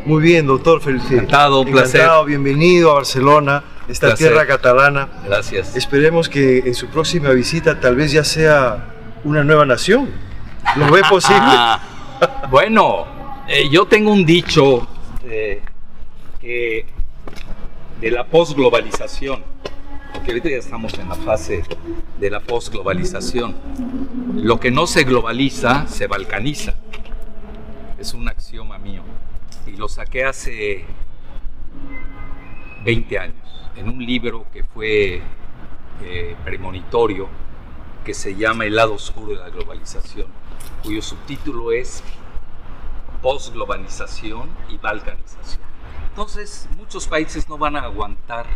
Muy bien, doctor, felicidades. Encantado, un placer. Encantado, bienvenido a Barcelona, esta tierra catalana. Gracias. Esperemos que en su próxima visita tal vez ya sea una nueva nación. ¿Lo ve posible? Bueno, yo tengo un dicho que de la posglobalización, porque ahorita ya estamos en la fase de la posglobalización. Lo que no se globaliza, se balcaniza. Es un axioma mío. Y lo saqué hace 20 años, en un libro que fue premonitorio, que se llama El lado oscuro de la globalización, cuyo subtítulo es Posglobalización y Balcanización. Entonces, muchos países no van a aguantar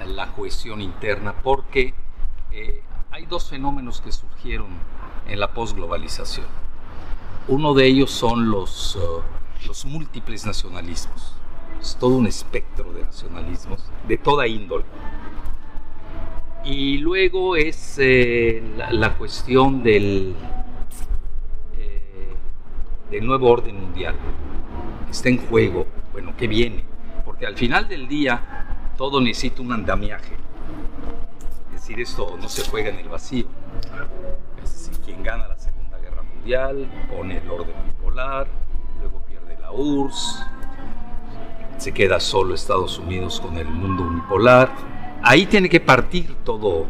la cohesión interna porque hay dos fenómenos que surgieron en la posglobalización. Uno de ellos son los múltiples nacionalismos. Es todo un espectro de nacionalismos de toda índole. Y luego es la cuestión del nuevo orden mundial. Está en juego, bueno, ¿qué viene? Porque al final del día todo necesita un andamiaje. Es decir, esto no se juega en el vacío. Es decir, quien gana la Segunda Guerra Mundial pone el orden bipolar, luego pierde la URSS, se queda solo Estados Unidos con el mundo unipolar. Ahí tiene que partir todo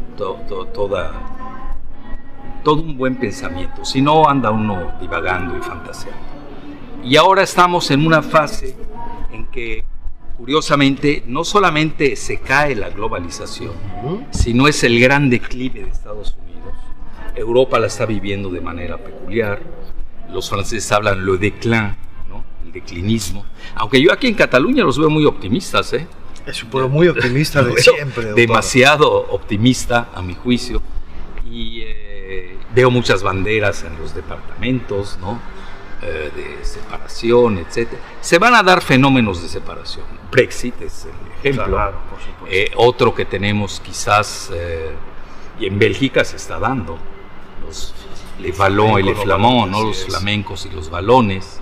un buen pensamiento, si no anda uno divagando y fantaseando. Y ahora estamos en una fase en que, curiosamente, no solamente se cae la globalización, sino es el gran declive de Estados Unidos. Europa la está viviendo de manera peculiar. Los franceses hablan le déclin, ¿no? El declinismo. Aunque yo aquí en Cataluña los veo muy optimistas, ¿eh? Es un pueblo muy optimista de siempre, doctor. Demasiado optimista, a mi juicio. Y veo muchas banderas en los departamentos, ¿no? De separación, etc. Se van a dar fenómenos de separación. Brexit es el ejemplo. Claro, por supuesto. Otro que tenemos quizás, y en Bélgica se está dando, les ballons y les flamands, ¿no? Los flamencos y los balones.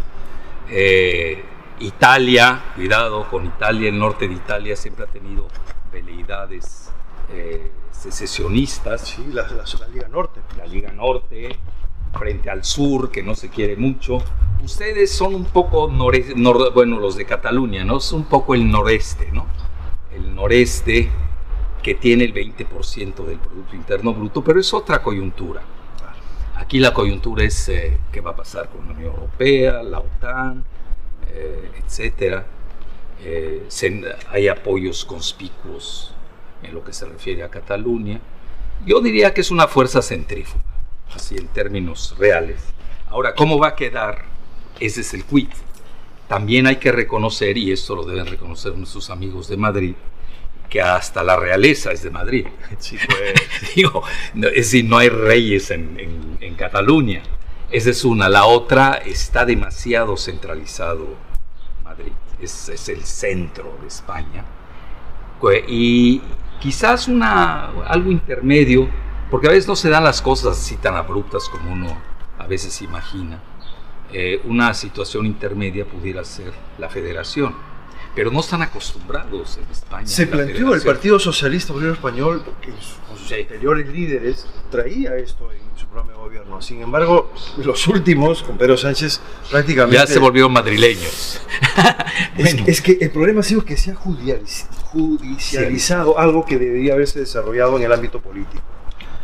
Italia, cuidado con Italia, el norte de Italia siempre ha tenido veleidades secesionistas. Sí, la Liga Norte. La Liga Norte, frente al sur, que no se quiere mucho. Ustedes son un poco bueno, los de Cataluña, ¿no? Es un poco el noreste, ¿no? El noreste que tiene el 20% del Producto Interno Bruto, pero es otra coyuntura. Aquí la coyuntura es qué va a pasar con la Unión Europea, la OTAN, etcétera. Hay apoyos conspicuos en lo que se refiere a Cataluña. Yo diría que es una fuerza centrífuga, así en términos reales. Ahora, ¿cómo va a quedar? Ese es el quid. También hay que reconocer, y esto lo deben reconocer nuestros amigos de Madrid, que hasta la realeza es de Madrid. Sí, pues. Digo, es decir, no hay reyes en Cataluña. Esa es una. La otra, está demasiado centralizado Madrid. Es el centro de España. Y quizás algo intermedio, porque a veces no se dan las cosas así tan abruptas como uno a veces imagina. Una situación intermedia pudiera ser la federación, pero no están acostumbrados en España. Se planteó el Partido Socialista Obrero Español, que con sus anteriores líderes traía esto en su programa de gobierno. Sin embargo, los últimos, con Pedro Sánchez, prácticamente ya se volvieron madrileños. Bueno. Es que el problema ha sido que se ha judicializado algo que debería haberse desarrollado en el ámbito político.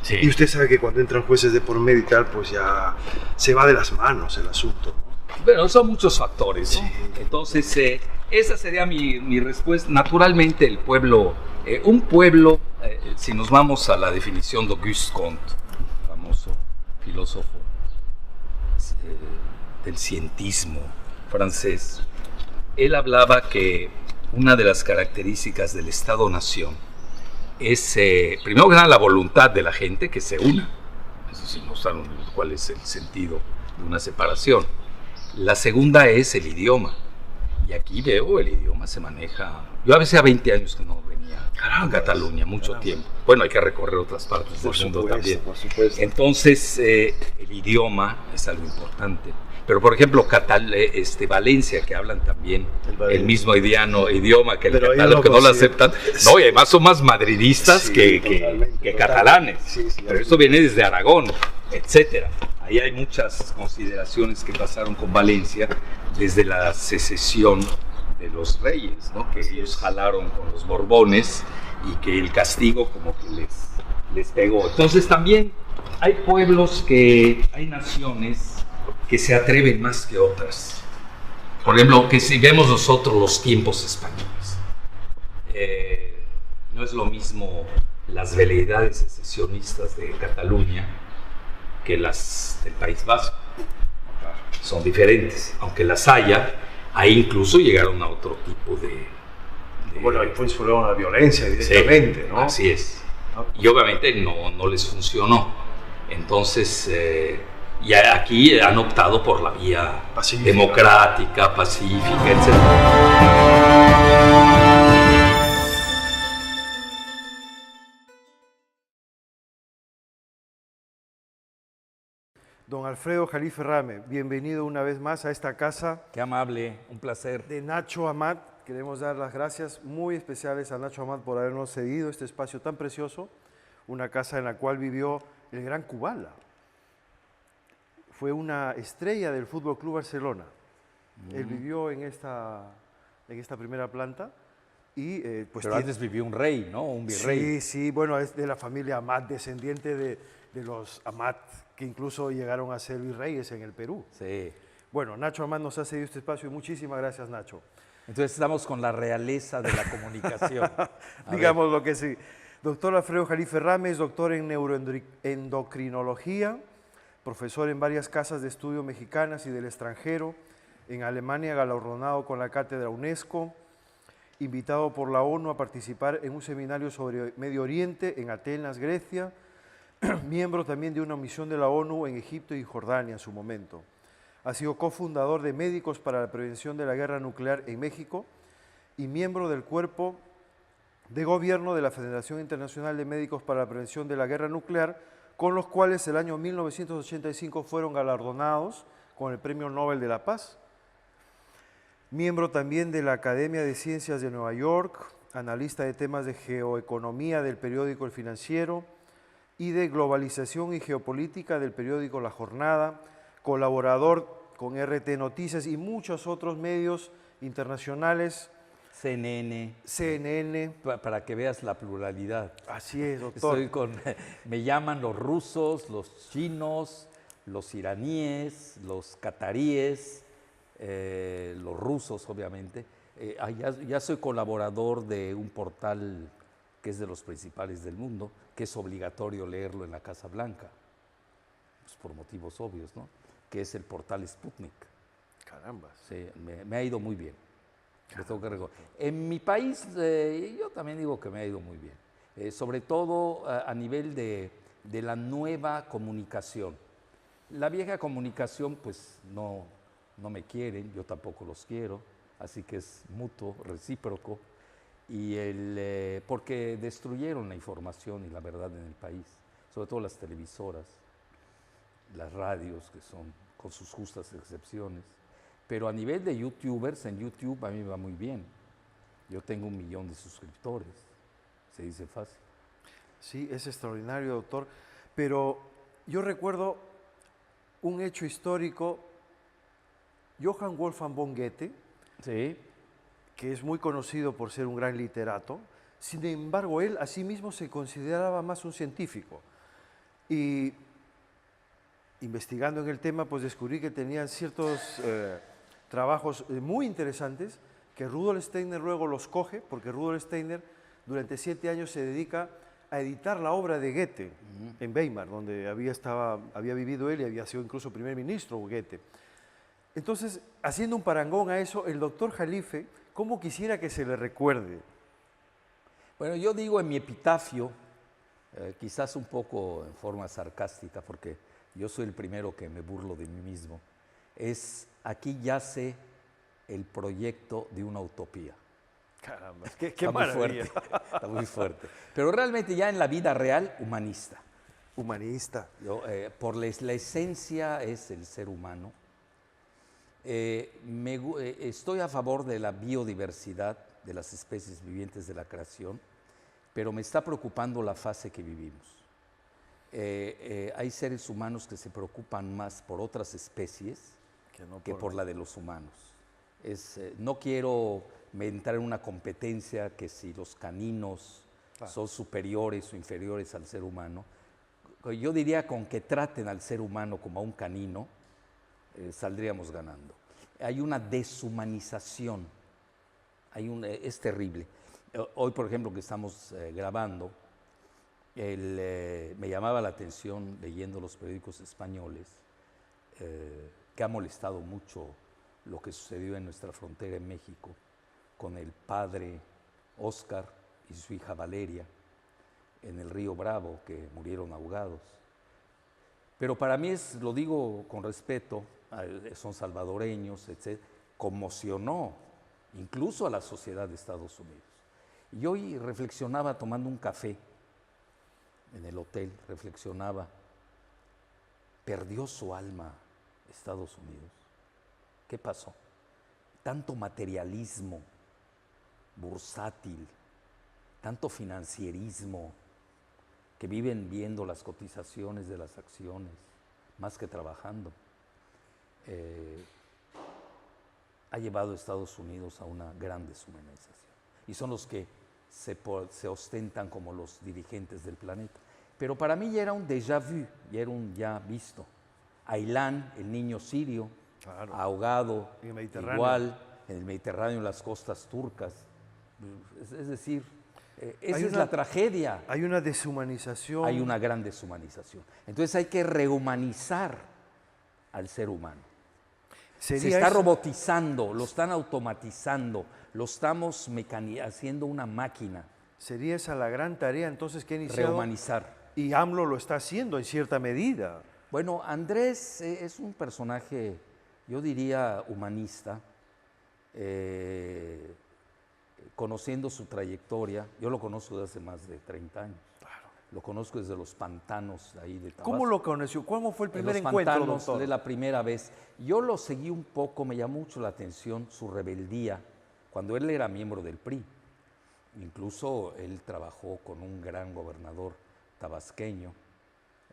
Sí. Y usted sabe que cuando entran jueces de por medio y tal, pues ya se va de las manos el asunto, ¿no? Bueno, son muchos factores, ¿no? Sí. Entonces, esa sería mi respuesta. Naturalmente, el pueblo, un pueblo, si nos vamos a la definición de Auguste Comte, famoso filósofo del cientismo francés, él hablaba que una de las características del Estado-nación es, primero que nada, la voluntad de la gente que se una. Eso sí, no saben cuál es el sentido de una separación. La segunda es el idioma. Y aquí veo, el idioma se maneja. Yo a veces a 20 años que no venía a Cataluña, mucho tiempo. Bueno, hay que recorrer otras partes del mundo también. Por supuesto. Entonces, el idioma es algo importante. Pero por ejemplo, Valencia, que hablan también el mismo idioma que el catalán, que no lo aceptan. No, y además son más madridistas sí, que catalanes. Sí, pero esto viene desde Aragón, etcétera. Ahí hay muchas consideraciones que pasaron con Valencia desde la secesión de los reyes, ¿no? Que ellos jalaron con los Borbones y que el castigo como que les pegó. Entonces también hay pueblos hay naciones que se atreven más que otras. Por ejemplo, que si vemos nosotros los tiempos españoles, no es lo mismo las veleidades secesionistas de Cataluña que las del País Vasco. Son diferentes, aunque las haya, ahí incluso llegaron a otro tipo de... Bueno, ahí fueron a la violencia directamente, sí, ¿no? Así es. Y obviamente no les funcionó. Entonces, ya aquí han optado por la vía democrática, pacífica, etc. Don Alfredo Jalife Rame, bienvenido una vez más a esta casa. Qué amable, un placer. De Nacho Amat. Queremos dar las gracias muy especiales a Nacho Amat por habernos cedido este espacio tan precioso, una casa en la cual vivió el gran Kubala. Fue una estrella del Fútbol Club Barcelona. Él vivió en esta primera planta y pero antes vivió un rey, ¿no? Un virrey. Sí, bueno, es de la familia Amat, descendiente de los Amat, que incluso llegaron a ser virreyes en el Perú. Sí. Bueno, Nacho Amat nos ha cedido este espacio y muchísimas gracias, Nacho. Entonces estamos con la realeza de la comunicación. Digamos lo que sí. Doctor Alfredo Jalife Rame es doctor en neuroendocrinología, profesor en varias casas de estudio mexicanas y del extranjero, en Alemania galardonado con la cátedra UNESCO, invitado por la ONU a participar en un seminario sobre Medio Oriente en Atenas, Grecia, miembro también de una misión de la ONU en Egipto y Jordania en su momento. Ha sido cofundador de Médicos para la Prevención de la Guerra Nuclear en México y miembro del Cuerpo de Gobierno de la Federación Internacional de Médicos para la Prevención de la Guerra Nuclear, con los cuales el año 1985 fueron galardonados con el Premio Nobel de la Paz. Miembro también de la Academia de Ciencias de Nueva York, analista de temas de geoeconomía del periódico El Financiero y de globalización y geopolítica del periódico La Jornada, colaborador con RT Noticias y muchos otros medios internacionales. CNN. Para que veas la pluralidad. Así es, doctor. Me llaman los rusos, los chinos, los iraníes, los cataríes, los rusos, obviamente. Ya soy colaborador de un portal que es de los principales del mundo, que es obligatorio leerlo en la Casa Blanca, pues por motivos obvios, ¿no? Que es el portal Sputnik. Caramba. Sí, me ha ido muy bien. En mi país, yo también digo que me ha ido muy bien, sobre todo a nivel de la nueva comunicación. La vieja comunicación, pues no me quieren, yo tampoco los quiero, así que es mutuo, recíproco, y porque destruyeron la información y la verdad en el país, sobre todo las televisoras, las radios, que son con sus justas excepciones. Pero a nivel de youtubers, en YouTube a mí me va muy bien. Yo tengo 1 millón de suscriptores, se dice fácil. Sí, es extraordinario, doctor. Pero yo recuerdo un hecho histórico. Johann Wolfgang von Goethe, sí, que es muy conocido por ser un gran literato, sin embargo, él a sí mismo se consideraba más un científico. Y investigando en el tema, pues descubrí que tenían ciertos trabajos muy interesantes que Rudolf Steiner luego los coge, porque Rudolf Steiner durante 7 años se dedica a editar la obra de Goethe en Weimar, donde había vivido él y había sido incluso primer ministro Goethe. Entonces, haciendo un parangón a eso, el doctor Jalife, ¿cómo quisiera que se le recuerde? Bueno, yo digo en mi epitafio, quizás un poco en forma sarcástica, porque yo soy el primero que me burlo de mí mismo, aquí yace el proyecto de una utopía. Caramba, qué maravilla. Está muy fuerte. Pero realmente ya en la vida real, humanista. Humanista. Por la esencia es el ser humano, Estoy a favor de la biodiversidad de las especies vivientes de la creación, pero me está preocupando la fase que vivimos. Hay seres humanos que se preocupan más por otras especies que por la de los humanos. No quiero entrar en una competencia que si los caninos son superiores o inferiores al ser humano. Yo diría con que traten al ser humano como a un canino, saldríamos ganando. Hay una deshumanización, es terrible. Hoy, por ejemplo, que estamos grabando, me llamaba la atención leyendo los periódicos españoles que ha molestado mucho lo que sucedió en nuestra frontera en México con el padre Óscar y su hija Valeria en el río Bravo, que murieron ahogados. Pero para mí lo digo con respeto, son salvadoreños, etc., conmocionó incluso a la sociedad de Estados Unidos. Y hoy reflexionaba tomando un café en el hotel, reflexionaba, perdió su alma Estados Unidos. ¿Qué pasó? Tanto materialismo bursátil, tanto financierismo, que viven viendo las cotizaciones de las acciones más que trabajando, ha llevado a Estados Unidos a una gran deshumanización. Y son los que se ostentan como los dirigentes del planeta. Pero para mí ya era un déjà vu, ya era un ya visto. Ailán, el niño sirio, claro, ahogado, igual en el Mediterráneo, en las costas turcas. Es decir, esa es la tragedia. Hay una deshumanización. Hay una gran deshumanización. Entonces hay que rehumanizar al ser humano. Se está robotizando, lo están automatizando, lo estamos haciendo una máquina. ¿Sería esa la gran tarea entonces que ha iniciado? Rehumanizar. Y AMLO lo está haciendo en cierta medida. Bueno, Andrés es un personaje, yo diría, humanista. Conociendo su trayectoria, yo lo conozco desde hace más de 30 años. Claro. Lo conozco desde los pantanos ahí de Tabasco. ¿Cómo lo conoció? ¿Cómo fue el primer encuentro, pantanos, doctor? De la primera vez. Yo lo seguí un poco, me llamó mucho la atención su rebeldía cuando él era miembro del PRI. Incluso él trabajó con un gran gobernador tabasqueño,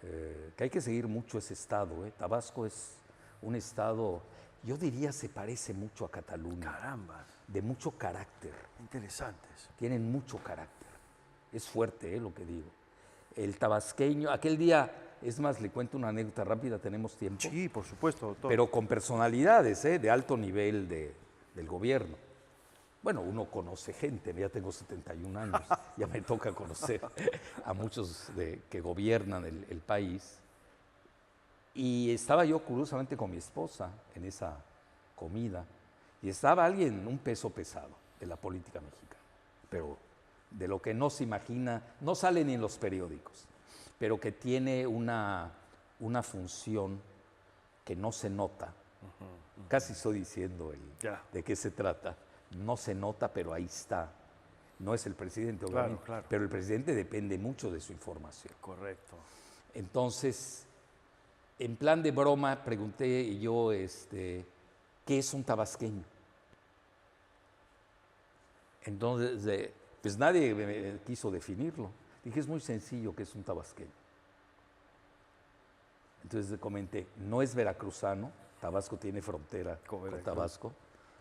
que hay que seguir mucho ese estado. Tabasco es un estado, yo diría, se parece mucho a Cataluña. Caramba. De mucho carácter. Interesantes. Tienen mucho carácter. Es fuerte lo que digo. El tabasqueño, aquel día, es más, le cuento una anécdota rápida, ¿tenemos tiempo? Sí, por supuesto, doctor. Pero con personalidades de alto nivel del gobierno. Bueno, uno conoce gente, ya tengo 71 años, ya me toca conocer a muchos que gobiernan el país. Y estaba yo curiosamente con mi esposa en esa comida, y estaba alguien, un peso pesado de la política mexicana, pero de lo que no se imagina, no sale ni en los periódicos, pero que tiene una función que no se nota. Casi estoy diciendo de qué se trata. No se nota, pero ahí está. No es el presidente, obviamente, claro. Pero el presidente depende mucho de su información. Correcto. Entonces, en plan de broma, pregunté yo, ¿qué es un tabasqueño? Entonces, pues nadie me quiso definirlo. Dije, es muy sencillo que es un tabasqueño. Entonces le comenté, no es veracruzano, Tabasco tiene frontera con Tabasco,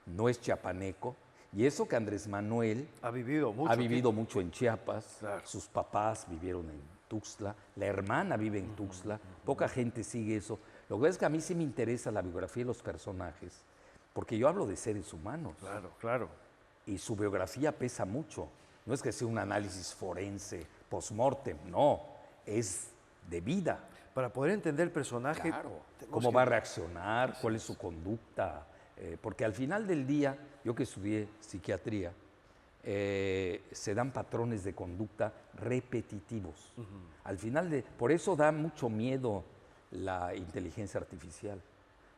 no es chiapaneco, y eso que Andrés Manuel ha vivido mucho en Chiapas, claro. Sus papás vivieron en Tuxtla, la hermana vive en Tuxtla, poca gente sigue eso. Lo que es que a mí sí me interesa la biografía de los personajes, porque yo hablo de seres humanos. Claro, claro. Y su biografía pesa mucho. No es que sea un análisis forense, post-mortem, no, es de vida. Para poder entender el personaje, claro, cómo va a reaccionar, cuál es su conducta, porque al final del día, yo que estudié psiquiatría, se dan patrones de conducta repetitivos. Al final por eso da mucho miedo la inteligencia artificial.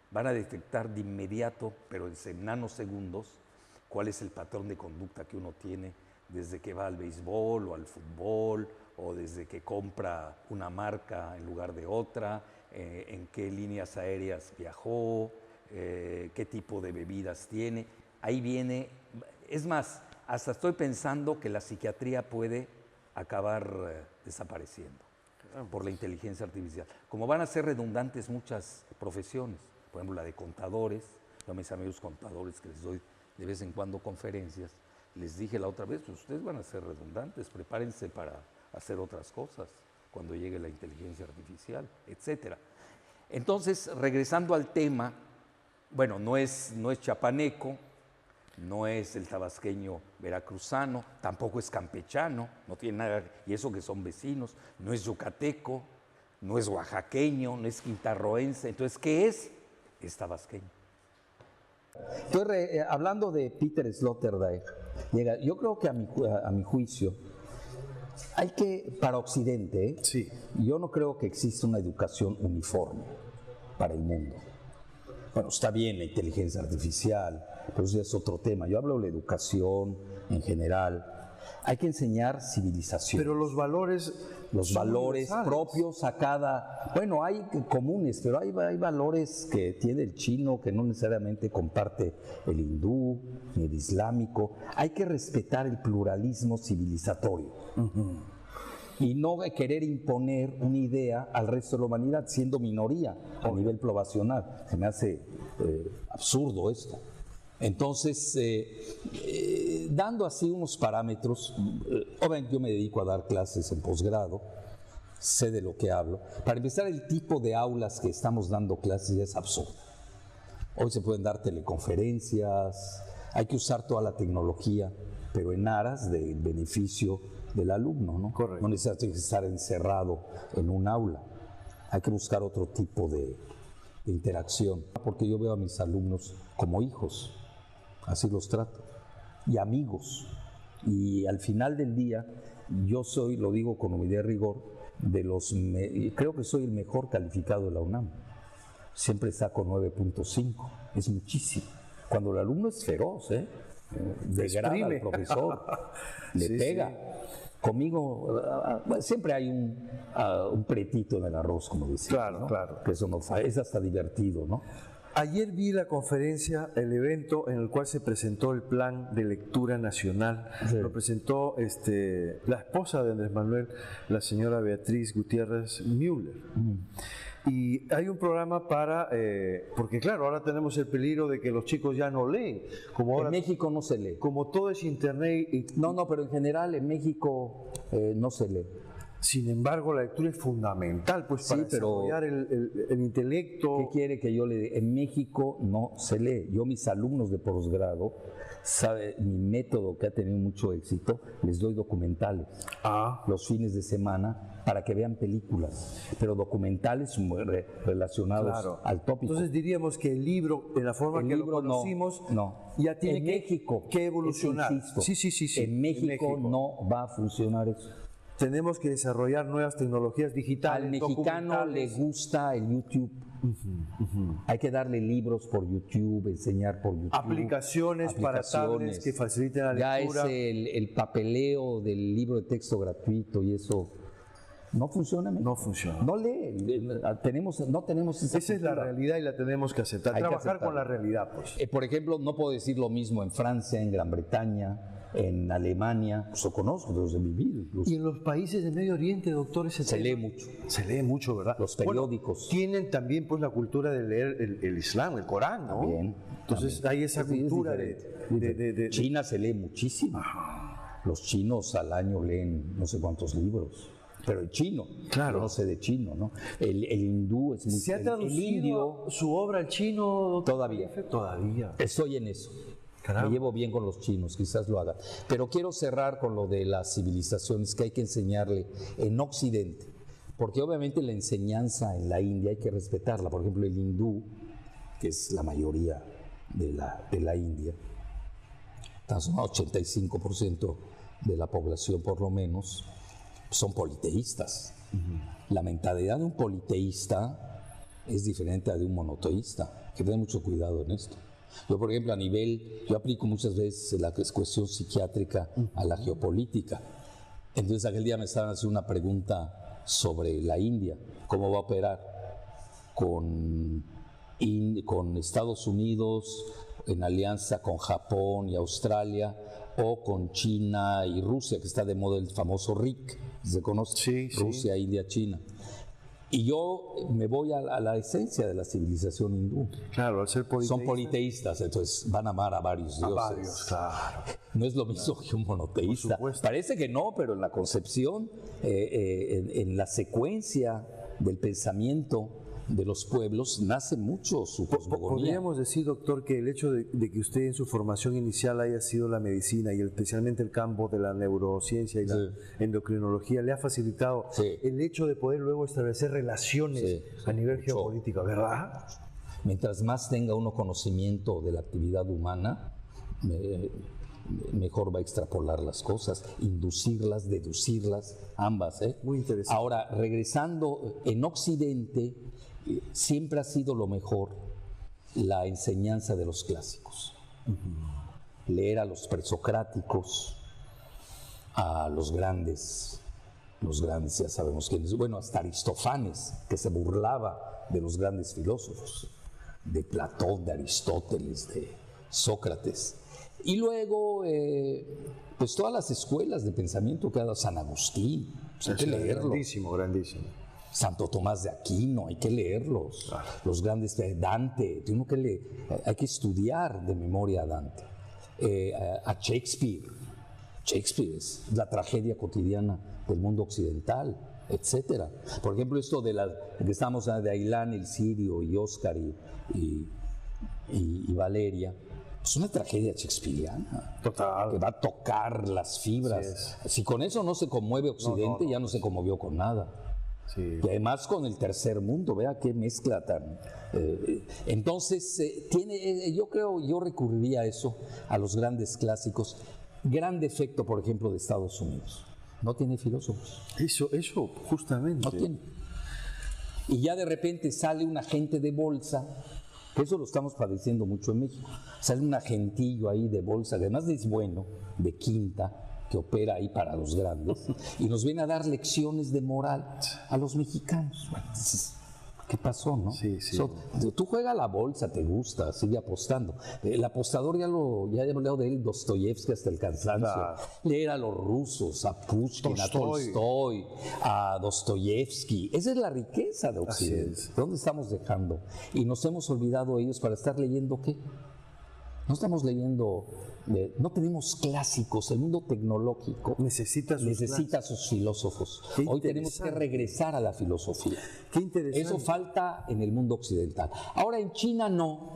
Van a detectar de inmediato, pero en nanosegundos, cuál es el patrón de conducta que uno tiene desde que va al béisbol o al fútbol, o desde que compra una marca en lugar de otra, en qué líneas aéreas viajó, qué tipo de bebidas tiene. Ahí viene, es más, hasta estoy pensando que la psiquiatría puede acabar desapareciendo por la inteligencia artificial. Como van a ser redundantes muchas profesiones, por ejemplo la de contadores, yo a mis amigos contadores que les doy de vez en cuando conferencias, les dije la otra vez, pues ustedes van a ser redundantes, prepárense para hacer otras cosas cuando llegue la inteligencia artificial, etcétera. Entonces, regresando al tema, bueno, no es chapaneco, no es el tabasqueño veracruzano, tampoco es campechano, no tiene nada, y eso que son vecinos, no es yucateco, no es oaxaqueño, no es quintarroense, entonces, ¿qué es? Es tabasqueño. Entonces, hablando de Peter Sloterdijk, yo creo que a mi juicio, hay que, para Occidente, Sí. yo no creo que exista una educación uniforme para el mundo. Bueno, está bien la inteligencia artificial, pero eso ya es otro tema. Yo hablo de la educación en general. Hay que enseñar civilización. Pero los valores universales. Propios a cada... Bueno, hay comunes, pero hay valores que tiene el chino que no necesariamente comparte el hindú ni el islámico. Hay que respetar el pluralismo civilizatorio. Y no querer imponer una idea al resto de la humanidad, siendo minoría a nivel poblacional. Se me hace absurdo esto. Entonces, dando así unos parámetros, obviamente yo me dedico a dar clases en posgrado, sé de lo que hablo. Para empezar, el tipo de aulas que estamos dando clases ya es absurdo. Hoy se pueden dar teleconferencias, hay que usar toda la tecnología, pero en aras del beneficio del alumno, ¿no? Correcto. No necesariamente estar encerrado en un aula. Hay que buscar otro tipo de interacción, porque yo veo a mis alumnos como hijos, así los trato, y amigos. Y al final del día, yo soy, lo digo con humildad y rigor, creo que soy el mejor calificado de la UNAM. Siempre saco 9.5, es muchísimo. Cuando el alumno es feroz, degrada al profesor, le pega. Sí. Conmigo siempre hay un pretito en el arroz, como decimos. Claro, ¿no? claro. Que eso no es hasta divertido, ¿no? Ayer vi la conferencia, el evento en el cual se presentó el Plan de Lectura Nacional. Sí. Lo presentó la esposa de Andrés Manuel, la señora Beatriz Gutiérrez Müller. Y hay un programa para, porque claro, ahora tenemos el peligro de que los chicos ya no leen. Como ahora, en México no se lee. Como todo es internet. No, pero en general en México no se lee. Sin embargo, la lectura es fundamental pues, para desarrollar el intelecto. ¿Qué quiere que yo le diga? En México no se lee. Yo, mis alumnos de posgrado, sabe mi método que ha tenido mucho éxito, les doy documentales los fines de semana para que vean películas, pero documentales relacionados al tópico. Entonces diríamos que el libro, en la forma que lo conocimos, ya tiene que evolucionar. Insisto, en México no va a funcionar eso. Tenemos que desarrollar nuevas tecnologías digitales. Al mexicano le gusta el YouTube. Hay que darle libros por YouTube, enseñar por YouTube. Aplicaciones para tablets que faciliten la lectura. Ya es el papeleo del libro de texto gratuito y eso no funciona. No funciona. No lee. No tenemos esa es la realidad y la tenemos que aceptar. Trabajar con la realidad, pues. Por ejemplo, no puedo decir lo mismo en Francia, en Gran Bretaña, en Alemania, pues lo conozco, los he vivido incluso. Y en los países del Medio Oriente, doctor, se lee mucho. Se lee mucho, ¿verdad? Los periódicos. Bueno, tienen también pues la cultura de leer el Islam, el Corán, ¿no? También. Entonces hay esa cultura de China se lee muchísimo. Los chinos al año leen no sé cuántos libros. Pero el chino, claro. No sé de chino, ¿no? El hindú es muy... ¿Se ha traducido el indio, su obra al chino? Todavía. Estoy en eso. Caramba. Me llevo bien con los chinos, quizás lo haga. Pero quiero cerrar con lo de las civilizaciones que hay que enseñarle en Occidente. Porque obviamente la enseñanza en la India hay que respetarla. Por ejemplo, el hindú, que es la mayoría de la India, tan solo 85% de la población por lo menos, son politeístas. La mentalidad de un politeísta es diferente a la de un monoteísta. Hay que tener mucho cuidado en esto. Yo, por ejemplo, yo aplico muchas veces la cuestión psiquiátrica a la geopolítica. Entonces, aquel día me estaban haciendo una pregunta sobre la India, cómo va a operar con con Estados Unidos, en alianza con Japón y Australia, o con China y Rusia, que está de moda el famoso RIC, se conoce, Rusia, India, China. Y yo me voy a la esencia de la civilización hindú. Claro, al ser politeístas. Son politeístas, entonces van a amar a varios dioses. A varios, claro. No es lo mismo que un monoteísta. Parece que no, pero en la concepción, en la secuencia del pensamiento de los pueblos, nace mucho su cosmogonía. Podríamos decir, doctor, que el hecho de que usted en su formación inicial haya sido la medicina y especialmente el campo de la neurociencia y la endocrinología le ha facilitado el hecho de poder luego establecer relaciones a nivel geopolítico, ¿verdad? Mientras más tenga uno conocimiento de la actividad humana, mejor va a extrapolar las cosas, inducirlas, deducirlas, ambas. Muy interesante. Ahora, regresando, en Occidente siempre ha sido lo mejor la enseñanza de los clásicos. Leer a los presocráticos, a los grandes ya sabemos quiénes, bueno, hasta Aristófanes, que se burlaba de los grandes filósofos, de Platón, de Aristóteles, de Sócrates. Y luego, pues todas las escuelas de pensamiento que ha dado San Agustín, pues hay que leerlo. Grandísimo. Santo Tomás de Aquino, hay que leerlos. Claro. Los grandes, Dante, hay que estudiar de memoria a Dante. A Shakespeare. Shakespeare es la tragedia cotidiana del mundo occidental, etcétera. Por ejemplo, esto de que estamos de Ailán, el Sirio, y Oscar y Valeria. Es una tragedia shakespeariana. Total. Que va a tocar las fibras. Si con eso no se conmueve Occidente, ya no se conmovió con nada. Sí. Y además con el tercer mundo, vea qué mezcla tan... entonces, yo recurriría a eso, a los grandes clásicos. Gran defecto, por ejemplo, de Estados Unidos. No tiene filósofos. Eso justamente. No tiene. Y ya de repente sale un agente de bolsa, que eso lo estamos padeciendo mucho en México. Sale un agentillo ahí de bolsa, además es bueno, de quinta, que opera ahí para los grandes, y nos viene a dar lecciones de moral a los mexicanos. Bueno, ¿qué pasó, no? Sí. Tú juegas la bolsa, te gusta, sigue apostando. El apostador ya he hablado de él, Dostoyevsky hasta el cansancio. Claro. Leer a los rusos, a Pushkin, a Tolstoy, a Dostoyevsky. Esa es la riqueza de Occidente. ¿Dónde estamos dejando? Y nos hemos olvidado ellos para estar leyendo ¿qué? No estamos leyendo, no tenemos clásicos, el mundo tecnológico necesita sus filósofos. Hoy tenemos que regresar a la filosofía. Qué interesante. Eso falta en el mundo occidental. Ahora en China no,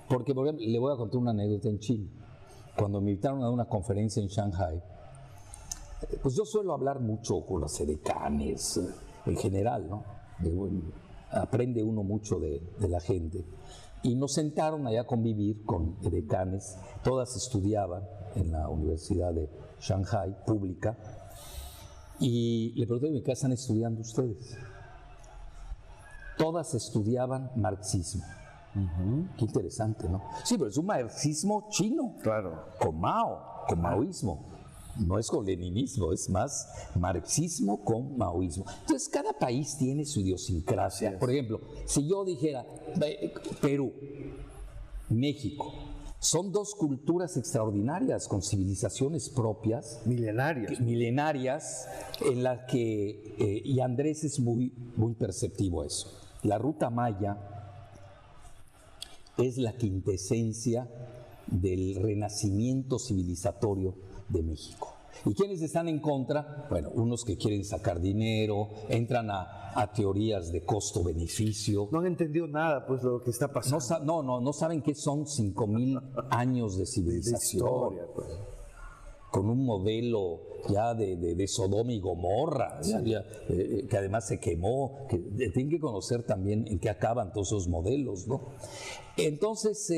porque por ejemplo, le voy a contar una anécdota en China. Cuando me invitaron a una conferencia en Shanghai, pues yo suelo hablar mucho con las edecanes, en general, ¿no? Aprende uno mucho de la gente. Y nos sentaron allá a convivir con edecanes, todas estudiaban en la Universidad de Shanghai, pública, y le pregunté, ¿qué están estudiando ustedes? Todas estudiaban marxismo. Qué interesante, ¿no? Sí, pero es un marxismo chino. Claro. Con Mao, con maoísmo. No es con leninismo, es más marxismo con maoísmo. Entonces, cada país tiene su idiosincrasia. Por ejemplo, si yo dijera Perú, México, son dos culturas extraordinarias, con civilizaciones propias. Milenarias, en las que, y Andrés es muy perceptivo a eso. La ruta maya es la quintesencia del renacimiento civilizatorio de México. ¿Y quiénes están en contra? Bueno, unos que quieren sacar dinero, entran a teorías de costo-beneficio. No han entendido nada, pues, de lo que está pasando. No saben qué son 5,000 años de civilización. De historia, pues. Con un modelo ya de Sodoma y Gomorra, que además se quemó, que tienen que conocer también en qué acaban todos esos modelos, ¿no? Entonces,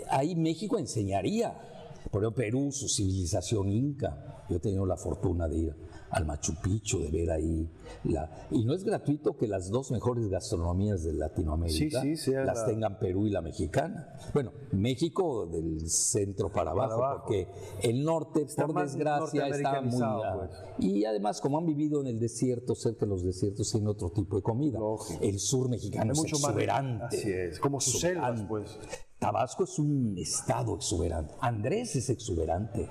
ahí México enseñaría Por ejemplo, Perú, su civilización inca. Yo he tenido la fortuna de ir al Machu Picchu, de ver ahí. Y no es gratuito que las dos mejores gastronomías de Latinoamérica las tengan Perú y la mexicana. Bueno, México del centro para abajo, porque el norte, está por desgracia, está muy... Pues. Y además, como han vivido en el desierto, cerca de los desiertos, tienen otro tipo de comida. Lógico. El sur mexicano es mucho exuberante. Más, así es, como sus selvas, pues. Tabasco es un estado exuberante. Andrés es exuberante.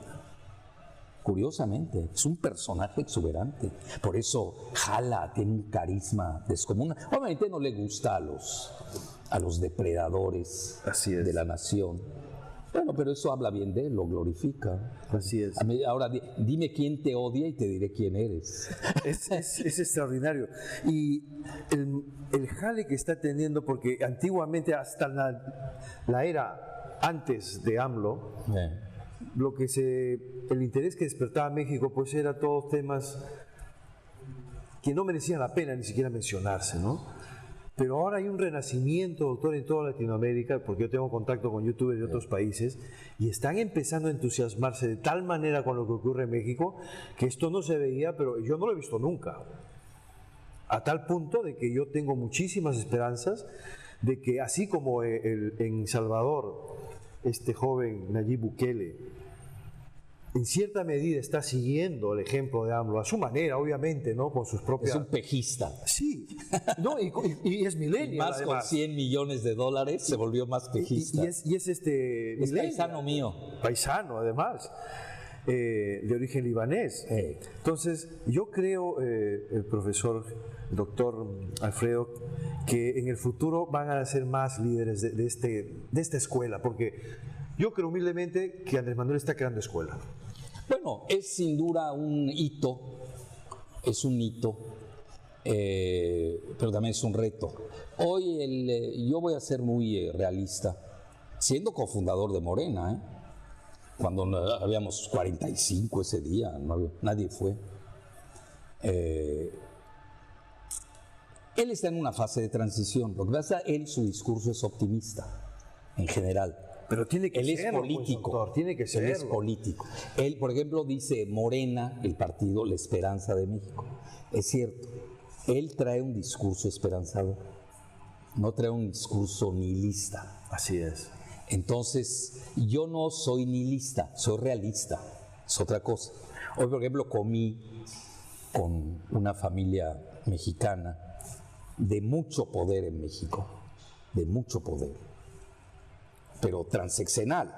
Curiosamente, es un personaje exuberante. Por eso Jala tiene un carisma descomunal. Obviamente no le gusta a los depredadores de la nación. Bueno, pero eso habla bien de él, lo glorifica. Así es. Ahora, dime quién te odia y te diré quién eres. Es extraordinario. Y el jale que está teniendo, porque antiguamente, hasta la era antes de AMLO, el interés que despertaba México, pues era todos temas que no merecían la pena ni siquiera mencionarse, ¿no? Pero ahora hay un renacimiento, doctor, en toda Latinoamérica, porque yo tengo contacto con youtubers de otros países, y están empezando a entusiasmarse de tal manera con lo que ocurre en México, que esto no se veía, pero yo no lo he visto nunca. A tal punto de que yo tengo muchísimas esperanzas de que, así como en Salvador, este joven Nayib Bukele, en cierta medida está siguiendo el ejemplo de AMLO, a su manera, obviamente, ¿no? Con sus propias... Es un pejista. Sí, no, y es millennial, más además. Con $100 millones se volvió más pejista. Y es paisano mío. Paisano, además, de origen libanés. Entonces, yo creo, el doctor Alfredo, que en el futuro van a ser más líderes de esta escuela, porque yo creo humildemente que Andrés Manuel está creando escuela. Bueno, es sin duda un hito, pero también es un reto. Hoy yo voy a ser muy realista, siendo cofundador de Morena, cuando habíamos 45 ese día, nadie fue. Él está en una fase de transición. Lo que pasa es que su discurso es optimista, en general. Pero tiene que ser político. Pues, doctor, tiene que ser. Él es político. Él, por ejemplo, dice Morena, el partido La Esperanza de México. Es cierto. Él trae un discurso esperanzador. No trae un discurso nihilista. Así es. Entonces, yo no soy nihilista, soy realista. Es otra cosa. Hoy, por ejemplo, comí con una familia mexicana de mucho poder en México. De mucho poder. Pero transeccional.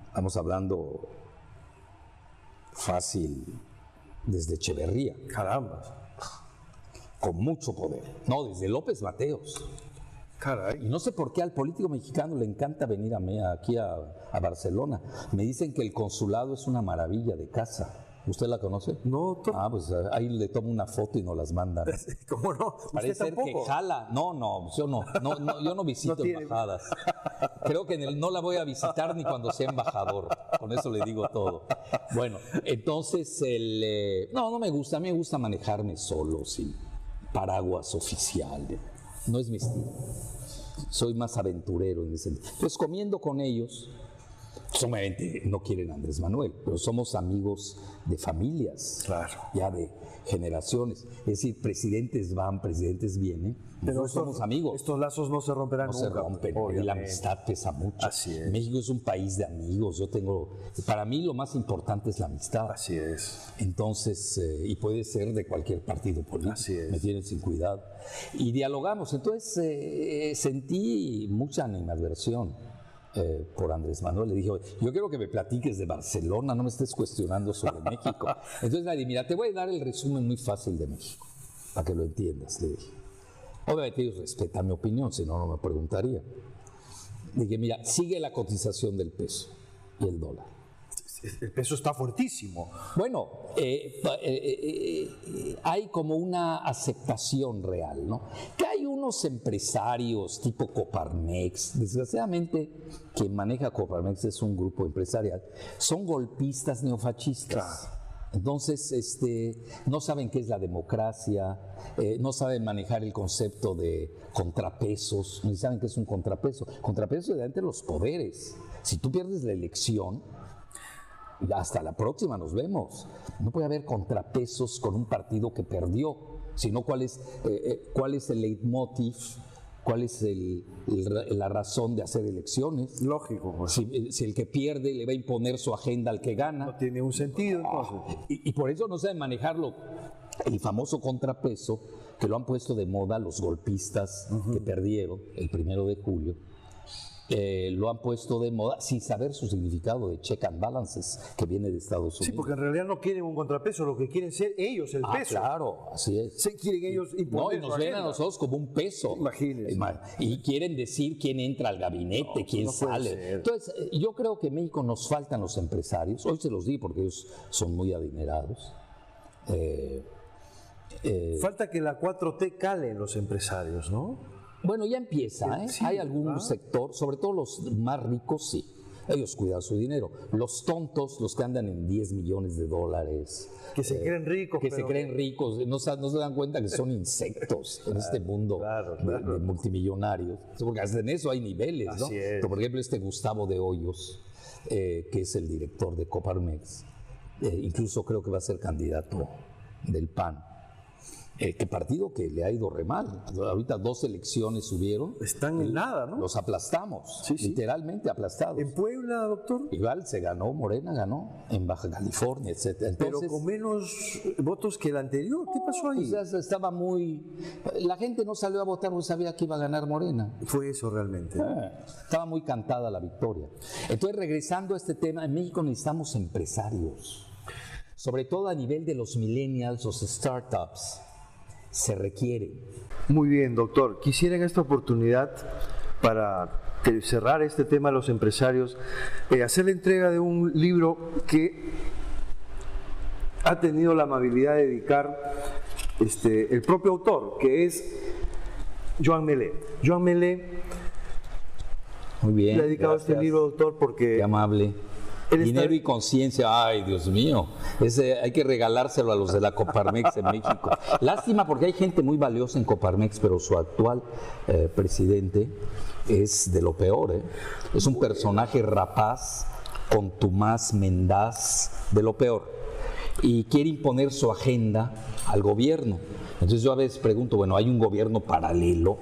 Estamos hablando fácil desde Echeverría. Caramba. Con mucho poder. No, desde López Mateos. Caray. Y no sé por qué al político mexicano le encanta venir aquí a Barcelona. Me dicen que el consulado es una maravilla de casa. ¿Usted la conoce? No, pues ahí le tomo una foto y nos las mandan. ¿Cómo no? Parece ser que jala. No, yo no visito embajadas. Creo que no la voy a visitar ni cuando sea embajador. Con eso le digo todo. Bueno, entonces no me gusta. A mí me gusta manejarme solo, sin paraguas oficial. No es mi estilo. Soy más aventurero en ese sentido. Pues comiendo con ellos, obviamente no quieren a Andrés Manuel, pero somos amigos de familias, claro, ya de generaciones. Es decir, presidentes van, presidentes vienen, pero somos amigos. Estos lazos no se romperán nunca. No se rompen, y la amistad pesa mucho. Así es. México es un país de amigos. Para mí lo más importante es la amistad. Así es. Entonces, y puede ser de cualquier partido político. Así es. Me tienen sin cuidado. Y dialogamos. Entonces, sentí mucha animadversión por Andrés Manuel. Le dije, yo quiero que me platiques de Barcelona, no me estés cuestionando sobre México. Entonces nadie, mira, te voy a dar el resumen muy fácil de México, para que lo entiendas, le dije. Obviamente ellos respetan mi opinión, si no, no me preguntaría. Le dije, mira, sigue la cotización del peso y el dólar. El peso está fuertísimo. Bueno, hay como una aceptación real, ¿no? Que hay unos empresarios tipo Coparmex, desgraciadamente quien maneja Coparmex es un grupo empresarial, son golpistas neofascistas. Claro. Entonces, no saben qué es la democracia, no saben manejar el concepto de contrapesos, ni saben qué es un contrapeso. Contrapeso es de los poderes. Si tú pierdes la elección, y hasta la próxima, nos vemos. No puede haber contrapesos con un partido que perdió, sino cuál es el leitmotiv, cuál es la razón de hacer elecciones. Lógico. Pues. Si el que pierde le va a imponer su agenda al que gana. No tiene un sentido, entonces. Y por eso no saben manejarlo. El famoso contrapeso que lo han puesto de moda los golpistas que perdieron el 1 de julio. Lo han puesto de moda sin saber su significado de check and balances que viene de Estados Unidos. Sí, porque en realidad no quieren un contrapeso, lo que quieren ser ellos el peso. Claro, así es. Sí, quieren ellos imponer. No, y nos ven a nosotros como un peso. Imagínense. Y quieren decir quién entra al gabinete, quién sale. Entonces, yo creo que en México nos faltan los empresarios. Hoy se los di porque ellos son muy adinerados. Falta que la 4T cale en los empresarios, ¿no? Bueno, ya empieza, ¿eh? Sí, hay algún sector, sobre todo los más ricos, sí. Ellos cuidan su dinero. Los tontos, los que andan en 10 millones de dólares. Que se creen ricos. Que se creen ricos, no se dan cuenta que son insectos en este mundo de multimillonarios. Porque hasta en eso hay niveles, ¿no? Así es. Por ejemplo, Gustavo de Hoyos, que es el director de Coparmex, incluso creo que va a ser candidato del PAN. ¿Qué partido que le ha ido re mal? Ahorita 2 elecciones hubieron. Están en nada, ¿no? Los aplastamos, literalmente aplastados. ¿En Puebla, doctor? Igual se ganó, Morena ganó, en Baja California, etc. Entonces, pero con menos votos que el anterior. ¿Qué pasó ahí? Pues estaba muy... La gente no salió a votar porque sabía que iba a ganar Morena. Fue eso realmente. Estaba muy cantada la victoria. Entonces, regresando a este tema, en México necesitamos empresarios. Sobre todo a nivel de los millennials, los startups. Se requiere. Muy bien, doctor. Quisiera en esta oportunidad, para cerrar este tema de los empresarios, hacer la entrega de un libro que ha tenido la amabilidad de dedicar el propio autor, que es Joan Melé. Joan Melé muy bien, le ha dedicado este libro, doctor, porque... Qué amable. Dinero y conciencia, ay Dios mío, hay que regalárselo a los de la Coparmex en México. Lástima porque hay gente muy valiosa en Coparmex, pero su actual presidente es de lo peor, ¿eh? Es un personaje rapaz, contumaz, mendaz, de lo peor. Y quiere imponer su agenda al gobierno. Entonces yo a veces pregunto, bueno, ¿hay un gobierno paralelo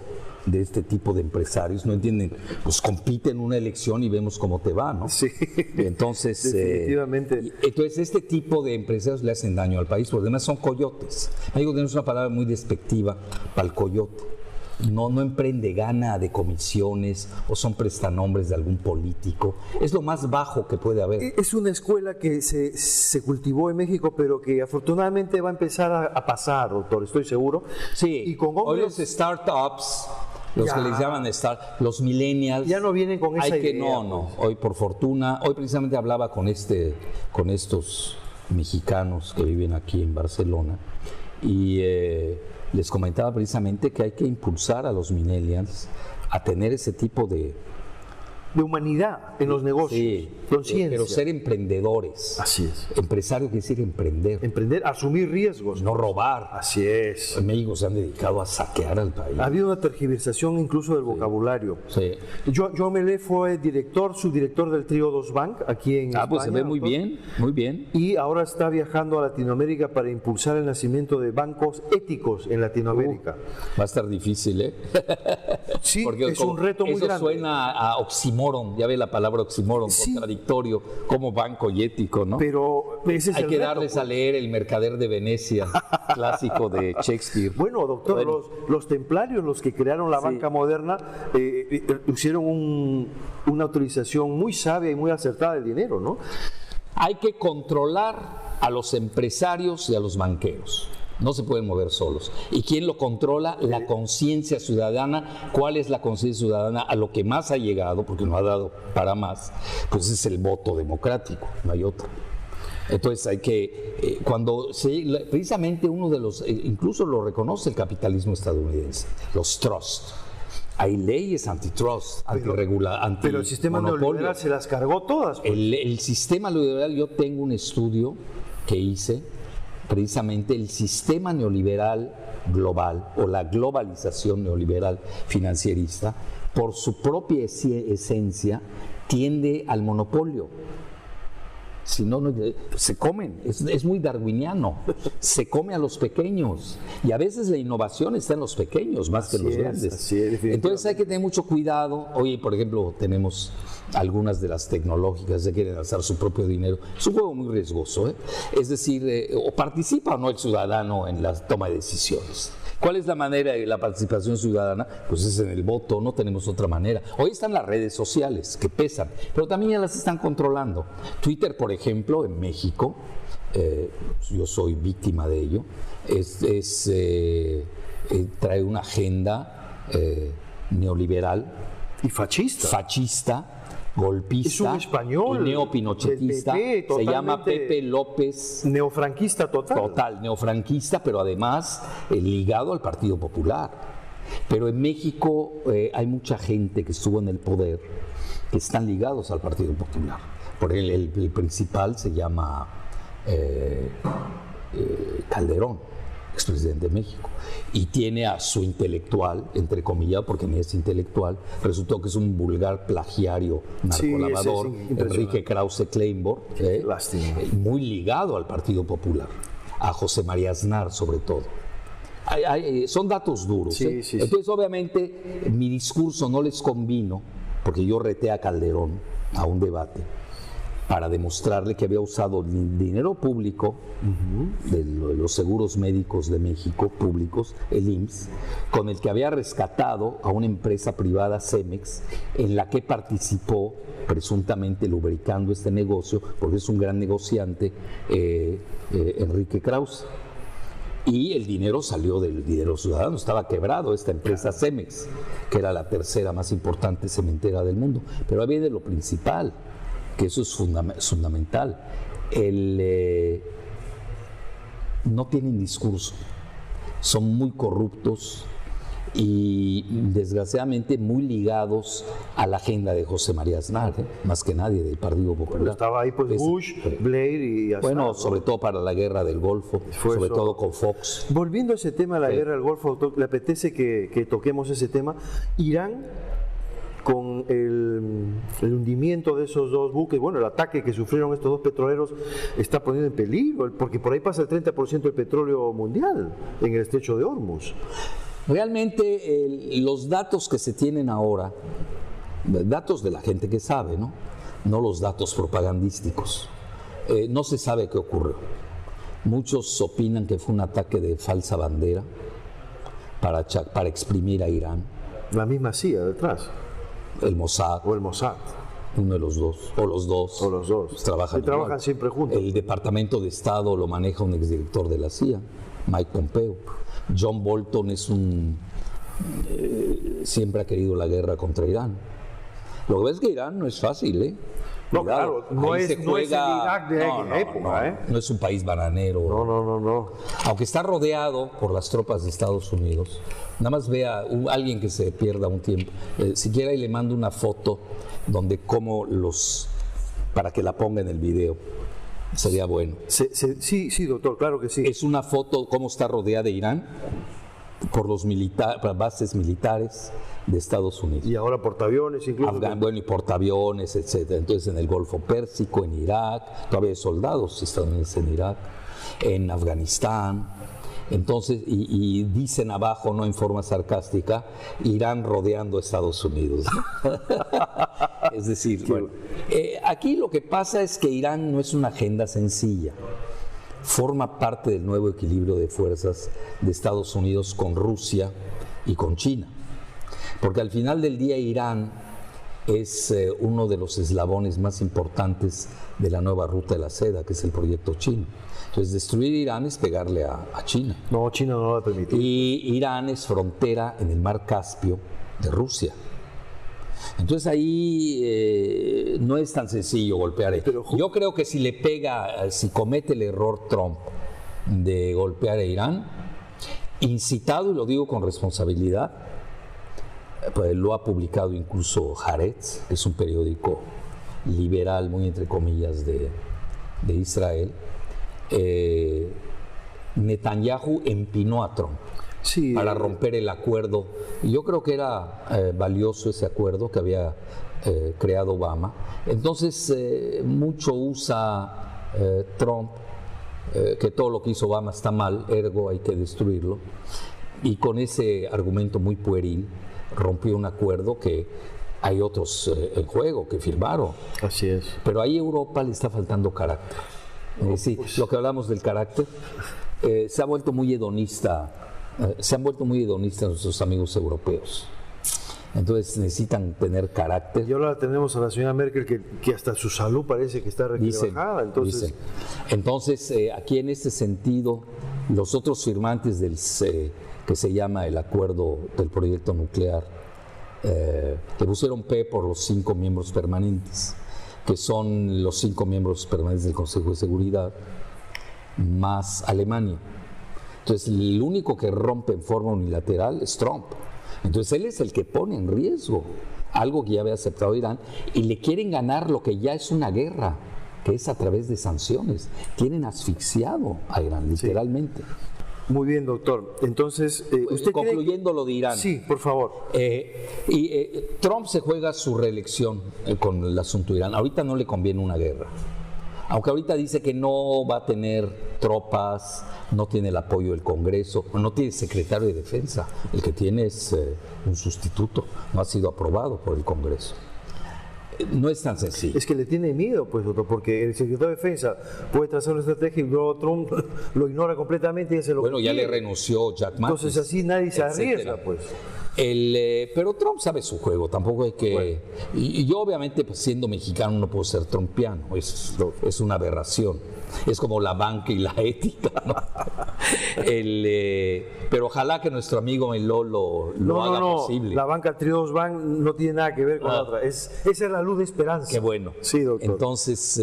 de este tipo de empresarios? No entienden, pues compite en una elección y vemos cómo te va, ¿no? Sí. Entonces, definitivamente. Entonces este tipo de empresarios le hacen daño al país, porque además son coyotes. Digo, tenemos una palabra muy despectiva para el coyote. No emprende gana de comisiones o son prestanombres de algún político. Es lo más bajo que puede haber. Es una escuela que se cultivó en México, pero que afortunadamente va a empezar a pasar, doctor, estoy seguro. Sí, y con hombres... hoy los startups, los que les llaman los millennials, ya no vienen con esa idea. No. Hoy por fortuna, hoy precisamente hablaba con estos mexicanos que viven aquí en Barcelona y les comentaba precisamente que hay que impulsar a los millennials a tener ese tipo de humanidad en los negocios, sí, conciencia. Pero ser emprendedores. Así es. Empresario quiere decir emprender. Emprender, asumir riesgos. No robar. Así es. En México se han dedicado a saquear al país. Ha habido una tergiversación incluso del vocabulario. Sí. Joan Melé fue subdirector del Trío Dos Bank aquí en España. Pues se ve muy bien, muy bien. Y ahora está viajando a Latinoamérica para impulsar el nacimiento de bancos éticos en Latinoamérica. Va a estar difícil, ¿eh? Sí, porque es un reto muy grande. Eso suena a oxímoron, ya ve la palabra oxímoron, sí. Contradictorio, como banco y ético, ¿no? Pero ese es hay el que reto, darles pues. A leer El Mercader de Venecia, clásico de Shakespeare. Bueno, doctor, los templarios, los que crearon la banca moderna, hicieron una utilización muy sabia y muy acertada del dinero, ¿no? Hay que controlar a los empresarios y a los banqueros. No se pueden mover solos. ¿Y quién lo controla? La conciencia ciudadana. ¿Cuál es la conciencia ciudadana? A lo que más ha llegado, porque no ha dado para más, pues es el voto democrático, no hay otro. Entonces hay que, precisamente uno de los, incluso lo reconoce el capitalismo estadounidense, los trusts. Hay leyes antitrust, pero el sistema neoliberal se las cargó todas. Pues. El sistema neoliberal, yo tengo un estudio que hice, precisamente el sistema neoliberal global o la globalización neoliberal financierista, por su propia esencia, tiende al monopolio. Si no, se comen, es muy darwiniano, se come a los pequeños y a veces la innovación está en los pequeños más que en los grandes. Entonces hay que tener mucho cuidado. Hoy, por ejemplo, tenemos algunas de las tecnológicas que quieren hacer su propio dinero. Es un juego muy riesgoso, ¿eh? Es decir, o participa o no el ciudadano en la toma de decisiones. ¿Cuál es la manera de la participación ciudadana? Pues es en el voto, no tenemos otra manera. Hoy están las redes sociales que pesan, pero también ya las están controlando. Twitter, por ejemplo, en México, yo soy víctima de ello, trae una agenda neoliberal y fascista, golpista, es un español, neopinochetista, se llama Pepe López. Neofranquista total. Total, neofranquista, pero además ligado al Partido Popular. Pero en México hay mucha gente que estuvo en el poder que están ligados al Partido Popular. Por el principal se llama Calderón, expresidente de México, y tiene a su intelectual, entre comillas, porque ni es intelectual, resultó que es un vulgar plagiario narcolavador, Enrique Krause Kleinborg, muy ligado al Partido Popular, a José María Aznar sobre todo. Son datos duros. Entonces, obviamente, mi discurso no les convino, porque yo reté a Calderón a un debate para demostrarle que había usado dinero público de los seguros médicos de México, públicos, el IMSS, con el que había rescatado a una empresa privada, Cemex, en la que participó presuntamente lubricando este negocio, porque es un gran negociante, Enrique Krause. Y el dinero salió del dinero ciudadano, estaba quebrado esta empresa Cemex, que era la tercera más importante cementera del mundo. Pero había de lo principal, que eso es fundamental. No tienen discurso, son muy corruptos y desgraciadamente muy ligados a la agenda de José María Aznar, más que nadie del Partido Popular. Bueno, estaba ahí pues Bush, Blair y Aznar. Bueno, sobre todo para la guerra del Golfo, sobre todo con Fox. Volviendo a ese tema de la guerra del Golfo, doctor, ¿le apetece que toquemos ese tema? Irán, con el hundimiento de esos dos buques, bueno, el ataque que sufrieron estos dos petroleros está poniendo en peligro, porque por ahí pasa el 30% del petróleo mundial en el estrecho de Hormuz. Realmente los datos que se tienen ahora, datos de la gente que sabe, no los datos propagandísticos, no se sabe qué ocurrió. Muchos opinan que fue un ataque de falsa bandera para exprimir a Irán. La misma CIA detrás. El Mossad. O el Mossad. Uno de los dos. O los dos. O los dos. Trabajan siempre juntos. El Departamento de Estado lo maneja un exdirector de la CIA, Mike Pompeo. John Bolton es siempre ha querido la guerra contra Irán. Lo que ves es que Irán no es fácil, ¿eh? No, claro, no es el Irak de aquella época, no es un país bananero. No. Aunque está rodeado por las tropas de Estados Unidos. Nada más vea alguien que se pierda un tiempo. Siquiera le mando una foto donde para que la ponga en el video. Sería bueno. Sí, doctor, claro que sí. Es una foto cómo está rodeada de Irán por los bases militares de Estados Unidos. Y ahora portaaviones incluso. Y portaaviones, etc. Entonces en el Golfo Pérsico, en Irak, todavía hay soldados estadounidenses en Irak, en Afganistán. Entonces, y dicen abajo, no en forma sarcástica, Irán rodeando a Estados Unidos. Es decir, aquí lo que pasa es que Irán no es una agenda sencilla. Forma parte del nuevo equilibrio de fuerzas de Estados Unidos con Rusia y con China. Porque al final del día Irán es uno de los eslabones más importantes de la nueva ruta de la seda, que es el proyecto chino. Entonces, destruir Irán es pegarle a China. No, China no lo va a permitir. Y Irán es frontera en el mar Caspio de Rusia. Entonces ahí no es tan sencillo golpear. Yo creo que si comete el error Trump de golpear a Irán, incitado, y lo digo con responsabilidad, pues lo ha publicado incluso Haaretz, que es un periódico liberal, muy entre comillas, de Israel. Netanyahu empinó a Trump para romper el acuerdo. Y yo creo que era valioso ese acuerdo que había creado Obama. Entonces, mucho usa Trump, que todo lo que hizo Obama está mal, ergo hay que destruirlo. Y con ese argumento muy pueril, rompió un acuerdo que hay otros en juego que firmaron. Así es. Pero ahí a Europa le está faltando carácter. Es decir, lo que hablamos del carácter, se ha vuelto muy hedonista, se han vuelto muy hedonistas nuestros amigos europeos. Entonces necesitan tener carácter. Y ahora tenemos a la señora Merkel que hasta su salud parece que está rebajada. Entonces, aquí en este sentido, los otros firmantes del que se llama el acuerdo del proyecto nuclear, le pusieron P por los 5 miembros permanentes, que son los 5 miembros permanentes del Consejo de Seguridad, más Alemania. Entonces, el único que rompe en forma unilateral es Trump. Entonces, él es el que pone en riesgo algo que ya había aceptado Irán, y le quieren ganar lo que ya es una guerra, que es a través de sanciones. Tienen asfixiado a Irán, literalmente. Sí. Muy bien, doctor. Entonces, ¿usted concluyendo lo de Irán. Sí, por favor. Trump se juega su reelección con el asunto de Irán. Ahorita no le conviene una guerra. Aunque ahorita dice que no va a tener tropas, no tiene el apoyo del Congreso, no tiene secretario de Defensa. El que tiene es un sustituto, no ha sido aprobado por el Congreso. No es tan sencillo. Es que le tiene miedo, pues, doctor, porque el secretario de Defensa puede trazar una estrategia y luego Trump lo ignora completamente y hace lo que quiere. Bueno, ya le renunció Jack Mattis. Entonces así nadie se arriesga, pues. Pero Trump sabe su juego, tampoco hay que... Bueno. Y yo obviamente, pues, siendo mexicano, no puedo ser trumpiano, es una aberración. Es como la banca y la ética, ¿no? Pero ojalá que nuestro amigo Meló lo haga posible. La banca Triodos Bank no tiene nada que ver con la otra. Esa es la luz de esperanza. Qué bueno. Sí, doctor. Entonces,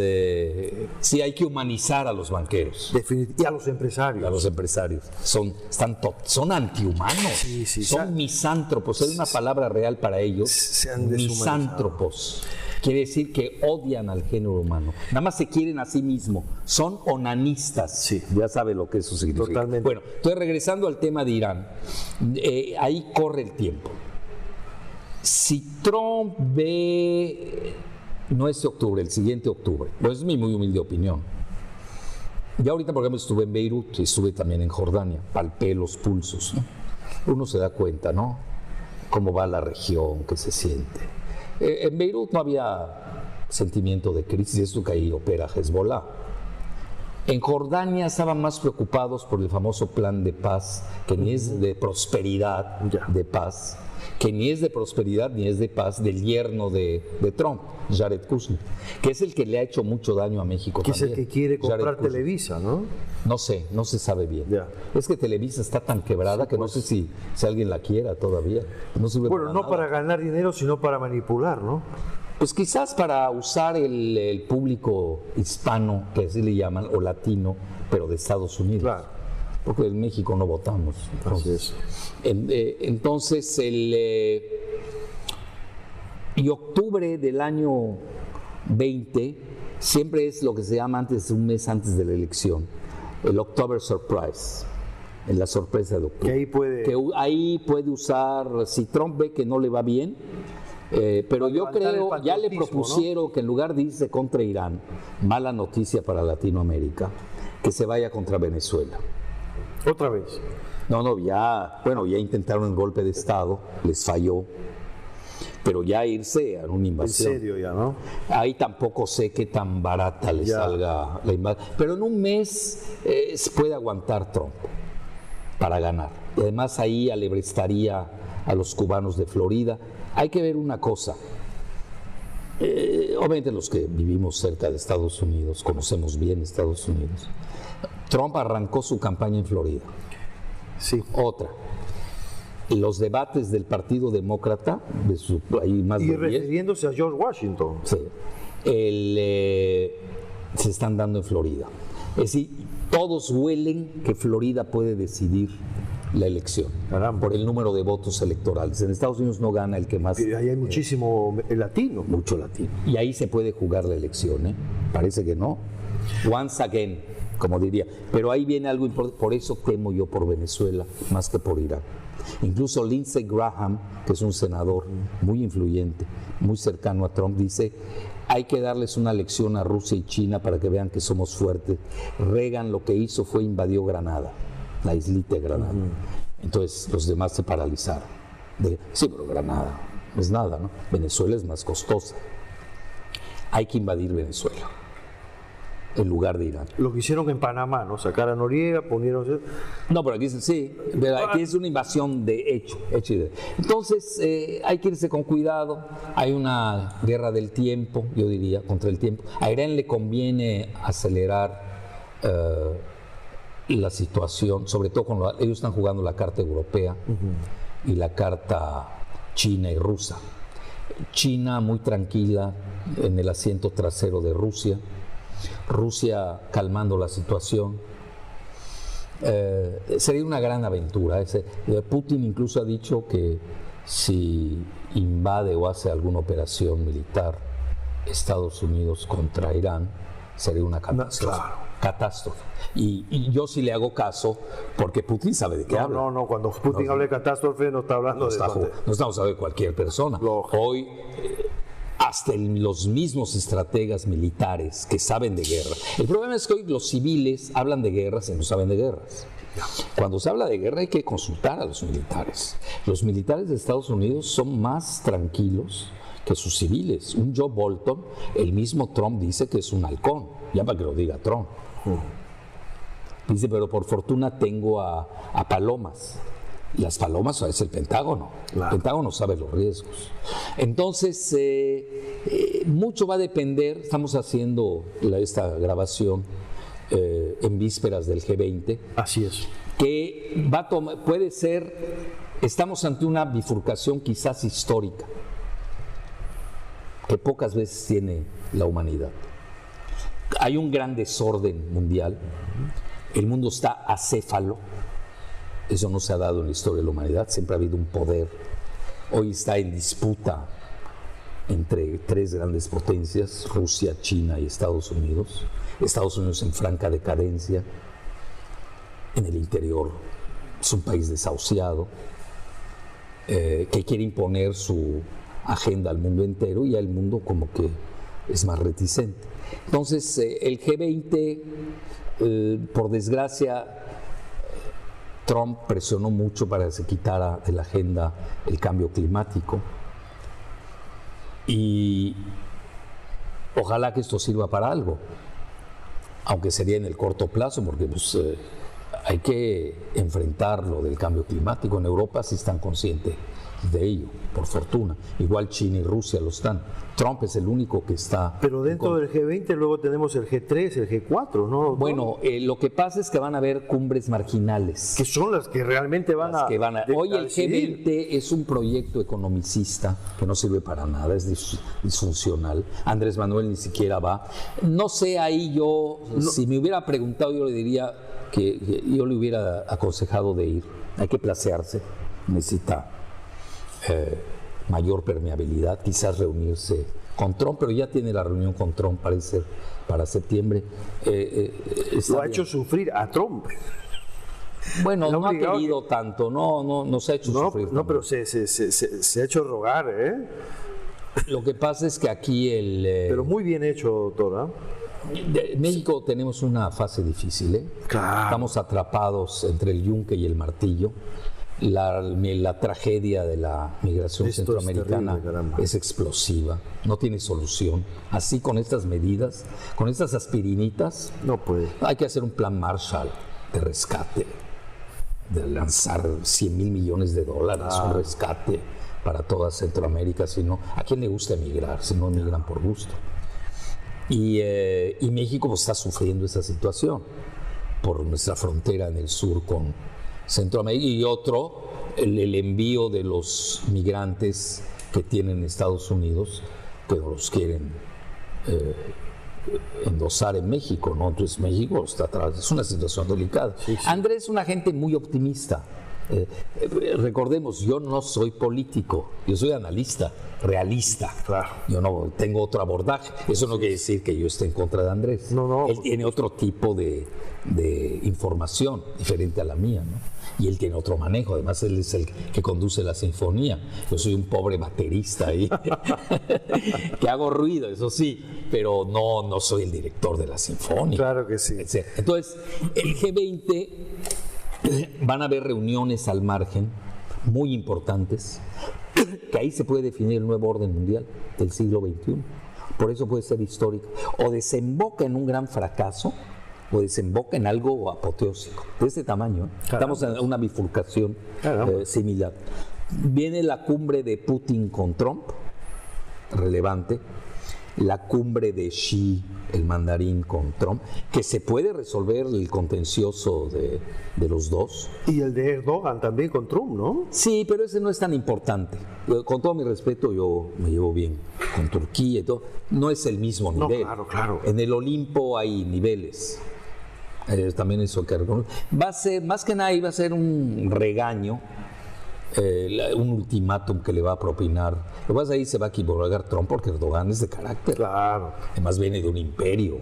sí hay que humanizar a los banqueros. Y a los empresarios. A los empresarios. Son antihumanos. Sí, son misántropos. Hay una palabra real para ellos. Se han deshumanizado. Misántropos. Quiere decir que odian al género humano. Nada más se quieren a sí mismos. Son onanistas. Sí. Ya sabe lo que eso significa. Totalmente. Bueno, entonces regresando al tema de Irán, ahí corre el tiempo. Si Trump ve, no este octubre, el siguiente octubre, pues es mi muy humilde opinión. Ya ahorita, por ejemplo, estuve en Beirut, estuve también en Jordania, palpé los pulsos, ¿no? Uno se da cuenta, ¿no? Cómo va la región, qué se siente. En Beirut no había sentimiento de crisis, eso que ahí opera Hezbollah. En Jordania estaban más preocupados por el famoso plan de paz, que ni es de prosperidad, de paz, que ni es de prosperidad ni es de paz, del yerno de Trump, Jared Kushner, que es el que le ha hecho mucho daño a México que también. Es el que quiere comprar Televisa, ¿no? No sé, no se sabe bien. Ya. Es que Televisa está tan quebrada que pues, no sé si alguien la quiera todavía. No sirve bueno, para no nada. Para ganar dinero, sino para manipular, ¿no? Pues quizás para usar el público hispano, que así le llaman, o latino, pero de Estados Unidos. Claro. Porque en México no votamos. Entonces, y octubre del año 20 siempre es lo que se llama un mes antes de la elección, el October Surprise, en la sorpresa de octubre. Que ahí puede usar, si Trump ve que no le va bien, pero yo creo, ya le propusieron, ¿no?, que en lugar de irse contra Irán, mala noticia para Latinoamérica, que se vaya contra Venezuela. ¿Otra vez? No, ya intentaron el golpe de Estado, les falló, pero ya irse a una invasión. En serio ya, ¿no? Ahí tampoco sé qué tan barata le salga la invasión, pero en un mes se puede aguantar Trump para ganar. Y además ahí alebrestaría a los cubanos de Florida. Hay que ver una cosa, obviamente los que vivimos cerca de Estados Unidos, conocemos bien Estados Unidos. Trump arrancó su campaña en Florida. Sí. Otra. Los debates del Partido Demócrata, ahí más y de refiriéndose a George Washington. Sí. Se están dando en Florida. Es decir, todos huelen que Florida puede decidir la elección. Caramba. Por el número de votos electorales. En Estados Unidos no gana el que más... Pero ahí hay muchísimo latino. Mucho latino. Y ahí se puede jugar la elección, ¿eh? Parece que no. Once again. como diría. Pero ahí viene algo importante, por eso temo yo por Venezuela más que por Irán. Incluso Lindsey Graham, que es un senador muy influyente, muy cercano a Trump, dice: hay que darles una lección a Rusia y China para que vean que somos fuertes. Reagan lo que hizo fue invadió Granada, la islita de Granada. Entonces los demás se paralizaron. Sí, pero Granada no es nada, ¿no? Venezuela es más costosa. Hay que invadir Venezuela en lugar de Irán. Lo que hicieron en Panamá, ¿no? Sacar a Noriega, ponieron... No, pero aquí sí, pero aquí es una invasión de hecho. Entonces, hay que irse con cuidado. Hay una guerra del tiempo, yo diría, contra el tiempo. A Irán le conviene acelerar la situación, sobre todo cuando ellos están jugando la carta europea y la carta china y rusa. China muy tranquila en el asiento trasero de Rusia. Rusia calmando la situación. Sería una gran aventura. Putin incluso ha dicho que si invade o hace alguna operación militar Estados Unidos contra Irán, sería una catástrofe. Claro. Catástrofe. Y yo sí le hago caso porque Putin sabe de qué habla. No, cuando Putin habla de catástrofe no está hablando no estamos hablando de cualquier persona. Hoy hasta los mismos estrategas militares que saben de guerra. El problema es que hoy los civiles hablan de guerras y no saben de guerras. Cuando se habla de guerra hay que consultar a los militares. Los militares de Estados Unidos son más tranquilos que sus civiles. Un Joe Bolton, el mismo Trump dice que es un halcón, ya para que lo diga Trump. Dice, pero por fortuna tengo a palomas. Las palomas es el Pentágono. Claro. El Pentágono sabe los riesgos. Entonces, mucho va a depender. Estamos haciendo esta grabación en vísperas del G20. Así es. Que va a tomar, puede ser, estamos ante una bifurcación quizás histórica, que pocas veces tiene la humanidad. Hay un gran desorden mundial. El mundo está acéfalo. Eso no se ha dado en la historia de la humanidad, siempre ha habido un poder. Hoy está en disputa entre tres grandes potencias, Rusia, China y Estados Unidos. Estados Unidos en franca decadencia, en el interior es un país desahuciado, que quiere imponer su agenda al mundo entero y el mundo como que es más reticente. Entonces, el G20, por desgracia, Trump presionó mucho para que se quitara de la agenda el cambio climático y ojalá que esto sirva para algo, aunque sería en el corto plazo, porque pues, hay que enfrentar lo del cambio climático. En Europa sí están conscientes de ello, por fortuna. Igual China y Rusia lo están. Trump es el único que está... Pero dentro del G20 luego tenemos el G3, el G4, ¿no? Bueno, lo que pasa es que van a haber cumbres marginales. Que son las que realmente van a... Hoy el G20 es un proyecto economicista que no sirve para nada, es disfuncional. Andrés Manuel ni siquiera va. No sé, ahí yo, si me hubiera preguntado, yo le diría que yo le hubiera aconsejado de ir. Hay que placearse, necesita mayor permeabilidad, quizás reunirse con Trump, pero ya tiene la reunión con Trump, parece, para septiembre. Lo ha hecho sufrir a Trump. Bueno, no ha querido tanto, no se ha hecho sufrir. No, pero se ha hecho rogar, ¿eh? Lo que pasa es que aquí pero muy bien hecho, doctora. México tenemos una fase difícil, ¿eh? Claro. Estamos atrapados entre el yunque y el martillo. La tragedia de la migración centroamericana es explosiva, no tiene solución. Así con estas medidas, con estas aspirinitas, no puede. Hay que hacer un plan Marshall de rescate, de lanzar $100,000 millones, un rescate para toda Centroamérica. Si no, ¿a quién le gusta emigrar? Si no emigran por gusto. Y México pues, está sufriendo esa situación por nuestra frontera en el sur con Centroamérica, y otro, el envío de los migrantes que tienen Estados Unidos, que no los quieren endosar en México, ¿no? Entonces México está atrás, es una situación delicada. Sí. Andrés es una gente muy optimista, Recordemos, yo no soy político, yo soy analista, realista. Claro. Yo no tengo otro abordaje. Eso no quiere decir que yo esté en contra de Andrés. No. Él tiene otro tipo de información diferente a la mía, ¿no? Y él tiene otro manejo. Además, él es el que conduce la sinfonía. Yo soy un pobre baterista ahí, que hago ruido, eso sí, pero no soy el director de la sinfónica. Claro que sí. Entonces, el G20 van a haber reuniones al margen muy importantes, que ahí se puede definir el nuevo orden mundial del siglo XXI. Por eso puede ser histórico. O desemboca en un gran fracaso, o desemboca en algo apoteósico, de este tamaño. Estamos en una bifurcación similar. Viene la cumbre de Putin con Trump, relevante. La cumbre de Xi, el mandarín, con Trump, que se puede resolver el contencioso de los dos. Y el de Erdogan también con Trump, ¿no? Sí, pero ese no es tan importante. Con todo mi respeto, yo me llevo bien con Turquía y todo. No es el mismo nivel. No, claro. En el Olimpo hay niveles. También eso que reconocer. Va a ser, más que nada, iba a ser un regaño, un ultimátum que le va a propinar. Lo que pasa ahí se va a equivocar Trump porque Erdogan es de carácter. Claro. Además viene de un imperio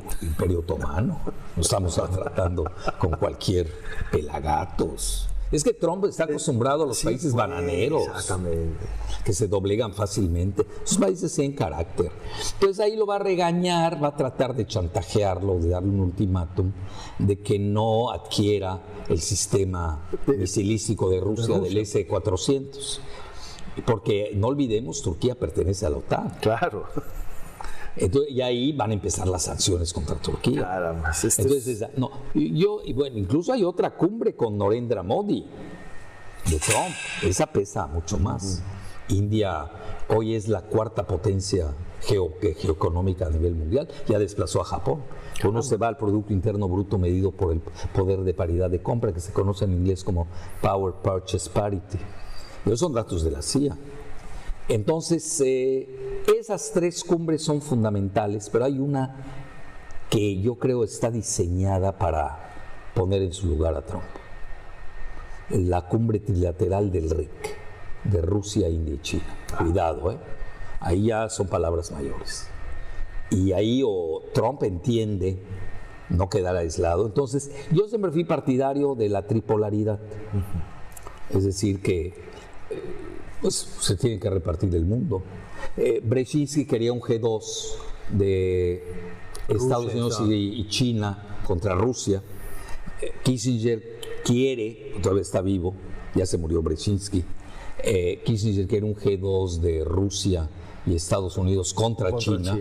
otomano. No estamos tratando con cualquier pelagatos. Es que Trump está acostumbrado a los países bananeros. Exactamente. Que se doblegan fácilmente. Esos países tienen carácter. Entonces ahí lo va a regañar, va a tratar de chantajearlo, de darle un ultimátum de que no adquiera el sistema misilístico de Rusia del S-400. Porque no olvidemos, Turquía pertenece a la OTAN. Claro. Entonces, y ahí van a empezar las sanciones contra Turquía. Claro, Entonces, incluso hay otra cumbre con Narendra Modi de Trump. Esa pesa mucho más. India hoy es la cuarta potencia geoeconómica a nivel mundial. Ya desplazó a Japón. Uno se va al Producto Interno Bruto medido por el poder de paridad de compra, que se conoce en inglés como Power Purchase Parity. Esos son datos de la CIA. Entonces, esas tres cumbres son fundamentales, pero hay una que yo creo está diseñada para poner en su lugar a Trump. La cumbre trilateral del RIC, de Rusia, India y China. Cuidado, ahí ya son palabras mayores. Y ahí Trump entiende no quedar aislado. Entonces, yo siempre fui partidario de la tripolaridad. Es decir, que pues se tiene que repartir el mundo. Brzezinski quería un G2 de Estados Unidos y China contra Rusia. Kissinger quiere, todavía está vivo, ya se murió Brzezinski. Kissinger quiere un G2 de Rusia y Estados Unidos contra China.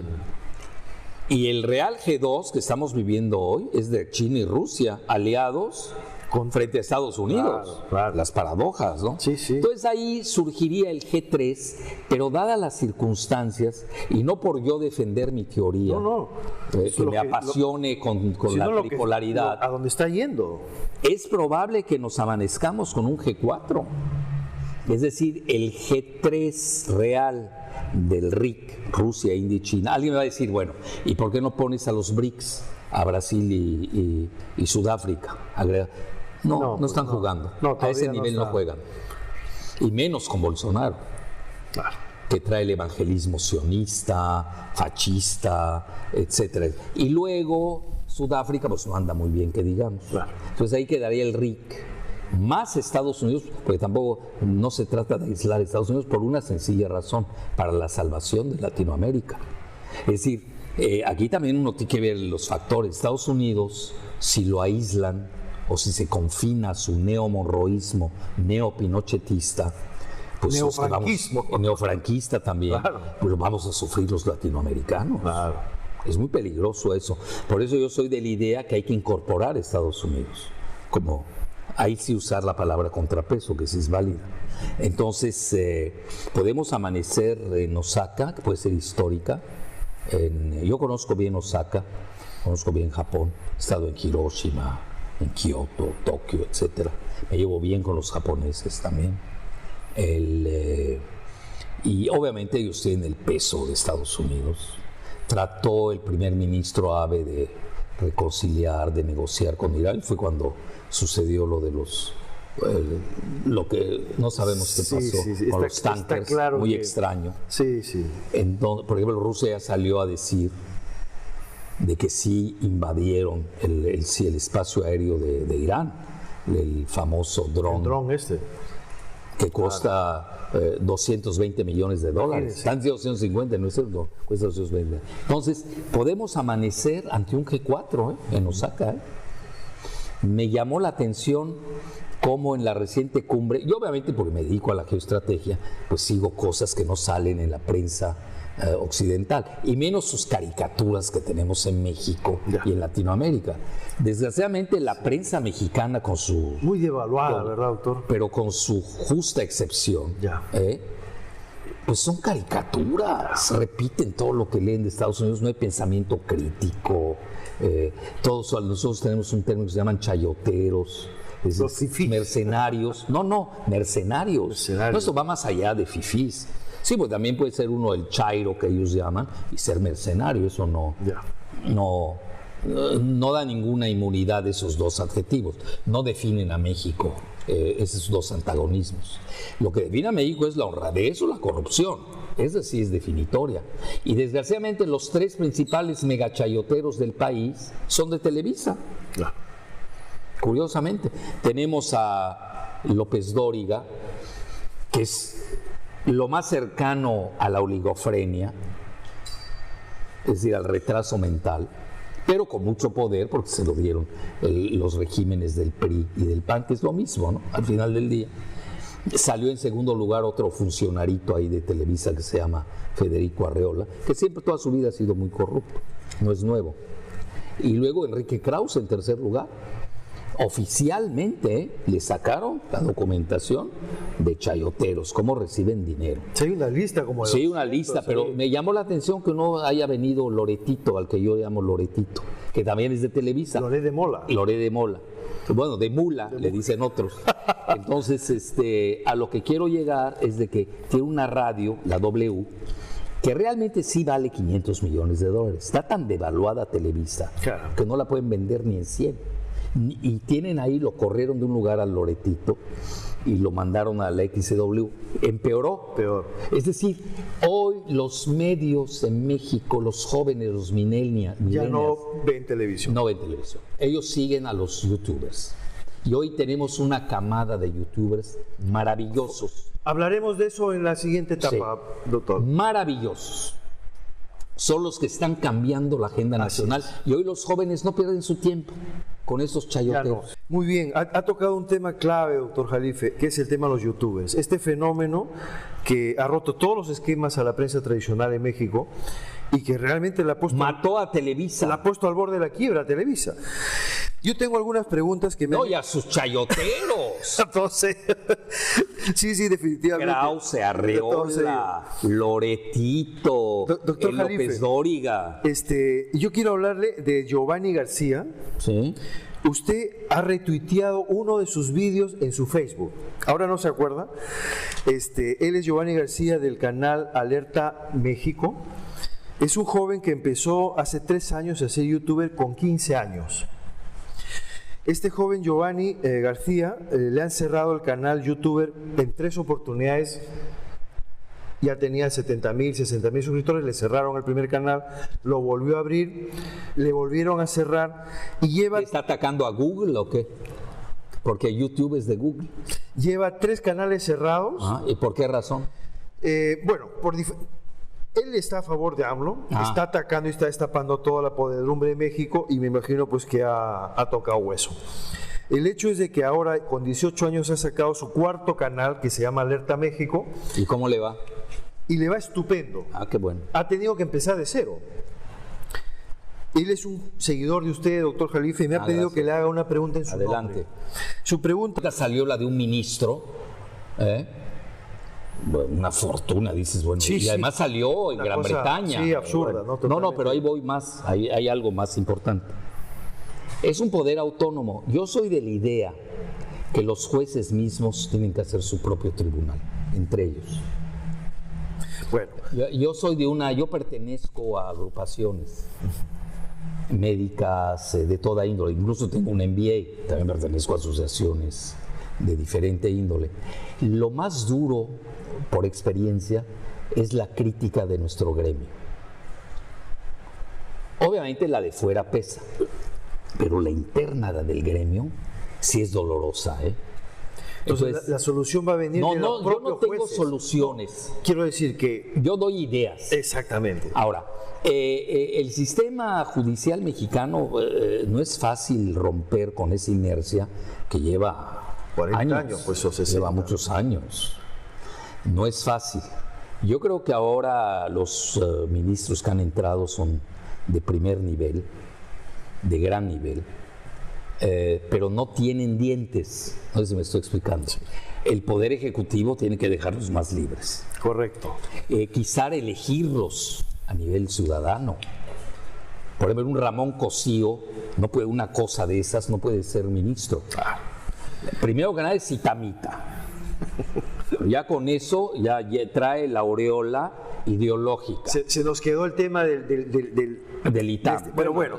Y el real G2 que estamos viviendo hoy es de China y Rusia, aliados frente a Estados Unidos. Claro. Las paradojas, ¿no? Sí, sí. Entonces ahí surgiría el G3, pero dadas las circunstancias, y no por yo defender mi teoría, que me apasione con la tripolaridad, a dónde está yendo. es probable que nos amanezcamos con un G4. Es decir, el G3 real del RIC, Rusia, India y China. Alguien me va a decir, bueno, ¿y por qué no pones a los BRICS, a Brasil y Sudáfrica? No están jugando. A ese nivel no juegan. Y menos con Bolsonaro, que trae el evangelismo sionista, fascista, etc. Y luego Sudáfrica, pues no anda muy bien, que digamos. Entonces ahí quedaría el RIC. Más Estados Unidos, porque tampoco no se trata de aislar a Estados Unidos por una sencilla razón, para la salvación de Latinoamérica. Es decir, aquí también uno tiene que ver los factores. Estados Unidos, si lo aíslan o si se confina a su neomonroísmo, neopinochetista, pues neofranquista también, pues lo vamos a sufrir los latinoamericanos. Es muy peligroso eso. Por eso yo soy de la idea que hay que incorporar a Estados Unidos como... Ahí sí usar la palabra contrapeso, que sí es válida. Entonces, podemos amanecer en Osaka, que puede ser histórica. Yo conozco bien Osaka, conozco bien Japón, he estado en Hiroshima, en Kioto, Tokio, etc. Me llevo bien con los japoneses también. Y obviamente ellos tienen el peso de Estados Unidos. Trató el primer ministro Abe de reconciliar, de negociar con Irán. Fue cuando sucedió lo de los lo que no sabemos qué pasó con los tankers, claro muy que, extraño. Sí. Entonces, por ejemplo, Rusia ya salió a decir de que sí invadieron el espacio aéreo de Irán, el famoso dron. El dron que cuesta 220 millones de dólares. Están 250, no es cierto, cuesta 220. Entonces, podemos amanecer ante un G4 en Osaka. Me llamó la atención cómo en la reciente cumbre, y obviamente porque me dedico a la geoestrategia, pues sigo cosas que no salen en la prensa occidental, y menos sus caricaturas que tenemos en México y en Latinoamérica. Desgraciadamente la prensa mexicana con su... Muy devaluada, ¿verdad, doctor? Pero con su justa excepción, pues son caricaturas, repiten todo lo que leen de Estados Unidos, no hay pensamiento crítico, nosotros tenemos un término que se llaman chayoteros, mercenarios. Mercenarios. No, esto va más allá de fifís. Sí, pues también puede ser uno el chairo que ellos llaman y ser mercenario, eso no da ninguna inmunidad de esos dos adjetivos, no definen a México esos dos antagonismos. Lo que define a México es la honradez o la corrupción, esa sí es definitoria. Y desgraciadamente los tres principales megachayoteros del país son de Televisa. Curiosamente, tenemos a López Dóriga, que es lo más cercano a la oligofrenia, es decir, al retraso mental, pero con mucho poder, porque se lo dieron los regímenes del PRI y del PAN, que es lo mismo, ¿no? Al final del día. Salió en segundo lugar otro funcionarito ahí de Televisa que se llama Federico Arreola, que siempre toda su vida ha sido muy corrupto, no es nuevo. Y luego Enrique Krause en tercer lugar. Oficialmente le sacaron la documentación de chayoteros, cómo reciben dinero. Sí, hay una lista como de... Sí, una lista, pero me llamó la atención que no haya venido Loretito, al que yo llamo Loretito, que también es de Televisa. Loré de Mola. Bueno, de mula, le dicen otros. Entonces, a lo que quiero llegar es de que tiene una radio, la W, que realmente sí vale 500 millones de dólares. Está tan devaluada Televisa que no la pueden vender ni en 100. Y tienen ahí, lo corrieron de un lugar al Loretito y lo mandaron a la XW. Empeoró. Peor. Es decir, hoy los medios en México, los jóvenes, los millennials, ya no ven televisión. No ven televisión. Ellos siguen a los youtubers. Y hoy tenemos una camada de youtubers maravillosos. Hablaremos de eso en la siguiente etapa, doctor. Maravillosos. Son los que están cambiando la agenda nacional. Y hoy los jóvenes no pierden su tiempo con esos chayoteos. Muy bien, ha tocado un tema clave, doctor Jalife, que es el tema de los youtubers. Este fenómeno que ha roto todos los esquemas a la prensa tradicional en México y que realmente la ha puesto... Mató a Televisa. La ha puesto al borde de la quiebra a Televisa. Yo tengo algunas preguntas que me... No, y a sus chayoteros. Entonces, sí, definitivamente. Krause, Arreola, Loretito, doctor Jalife, López Dóriga. Yo quiero hablarle de Giovanni García. Sí. Usted ha retuiteado uno de sus vídeos en su Facebook. Ahora no se acuerda. Él es Giovanni García del canal Alerta México. Es un joven que empezó hace 3 años a ser youtuber con 15 años. Este joven Giovanni García le han cerrado el canal youtuber en 3 oportunidades. Ya tenía 70,000, 60,000 suscriptores, le cerraron el primer canal, lo volvió a abrir, le volvieron a cerrar y lleva... ¿Está atacando a Google o qué? Porque YouTube es de Google. Lleva 3 canales cerrados. ¿Y por qué razón? Bueno, él está a favor de AMLO, está atacando y está destapando toda la podredumbre de México y me imagino pues que ha tocado hueso. El hecho es de que ahora con 18 años ha sacado su 4º canal que se llama Alerta México. ¿Y cómo le va? Y le va estupendo. Qué bueno. Ha tenido que empezar de cero. Él es un seguidor de usted, doctor Jalife, y me ha pedido que le haga una pregunta en su nombre. Su pregunta... Salió la de un ministro, una fortuna, dices, bueno, y además salió en Gran Bretaña. Sí, absurda, ¿no? No, pero ahí voy más, hay algo más importante. Es un poder autónomo. Yo soy de la idea que los jueces mismos tienen que hacer su propio tribunal, entre ellos. Bueno. Yo pertenezco a agrupaciones médicas de toda índole, incluso tengo un MBA, también pertenezco a asociaciones de diferente índole. Lo más duro, por experiencia, es la crítica de nuestro gremio. Obviamente la de fuera pesa, pero la interna del gremio sí es dolorosa, ¿eh? Entonces, la solución va a venir de los propios yo no tengo jueces. soluciones. Quiero decir que... Yo doy ideas. Exactamente. Ahora, el sistema judicial mexicano no es fácil romper con esa inercia que lleva 40 años, pues, o 60. Lleva muchos años. No es fácil. Yo creo que ahora los ministros que han entrado son de primer nivel, de gran nivel. Pero no tienen dientes, no sé si me estoy explicando. El Poder Ejecutivo tiene que dejarlos más libres. Correcto. Quizá elegirlos a nivel ciudadano. Por ejemplo, un Ramón Cosío, no puede, una cosa de esas no puede ser ministro. Primero que nada es citamita. Ya con eso ya trae la aureola ideológica. Se nos quedó el tema del ITAM. Pero bueno.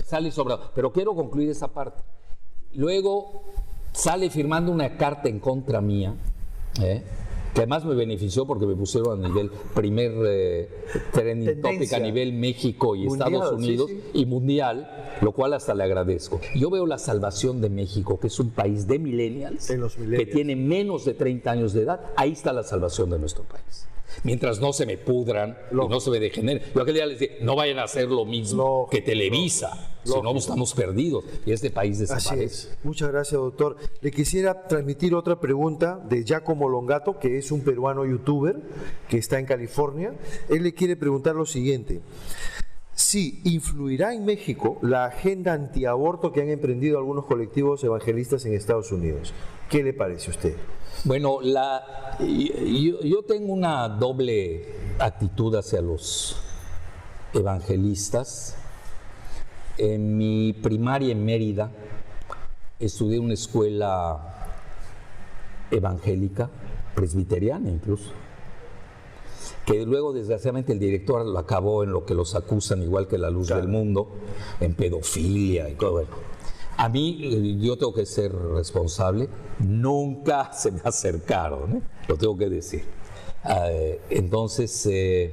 Sale sobrado. Pero quiero concluir esa parte. Luego sale firmando una carta en contra mía, que además me benefició porque me pusieron a nivel primer trending topic a nivel México y mundial, Estados Unidos y mundial, lo cual hasta le agradezco. Yo veo la salvación de México, que es un país de millennials, que tiene menos de 30 años de edad. Ahí está la salvación de nuestro país. Mientras no se me pudran y no se me degeneren. Yo aquel día les dije, no vayan a hacer lo mismo que Televisa, si no estamos perdidos y este país desaparece. Así es. Muchas gracias, doctor. Le quisiera transmitir otra pregunta de Giacomo Longato, que es un peruano youtuber que está en California. Él le quiere preguntar lo siguiente: si influirá en México la agenda antiaborto que han emprendido algunos colectivos evangelistas en Estados Unidos. ¿Qué le parece a usted? Bueno, yo tengo una doble actitud hacia los evangelistas. En mi primaria en Mérida estudié en una escuela evangélica, presbiteriana incluso, que luego desgraciadamente el director lo acabó en lo que los acusan, igual que La Luz del Mundo, en pedofilia y todo. Bueno, a mí, yo tengo que ser responsable, nunca se me acercaron, lo tengo que decir. Entonces, y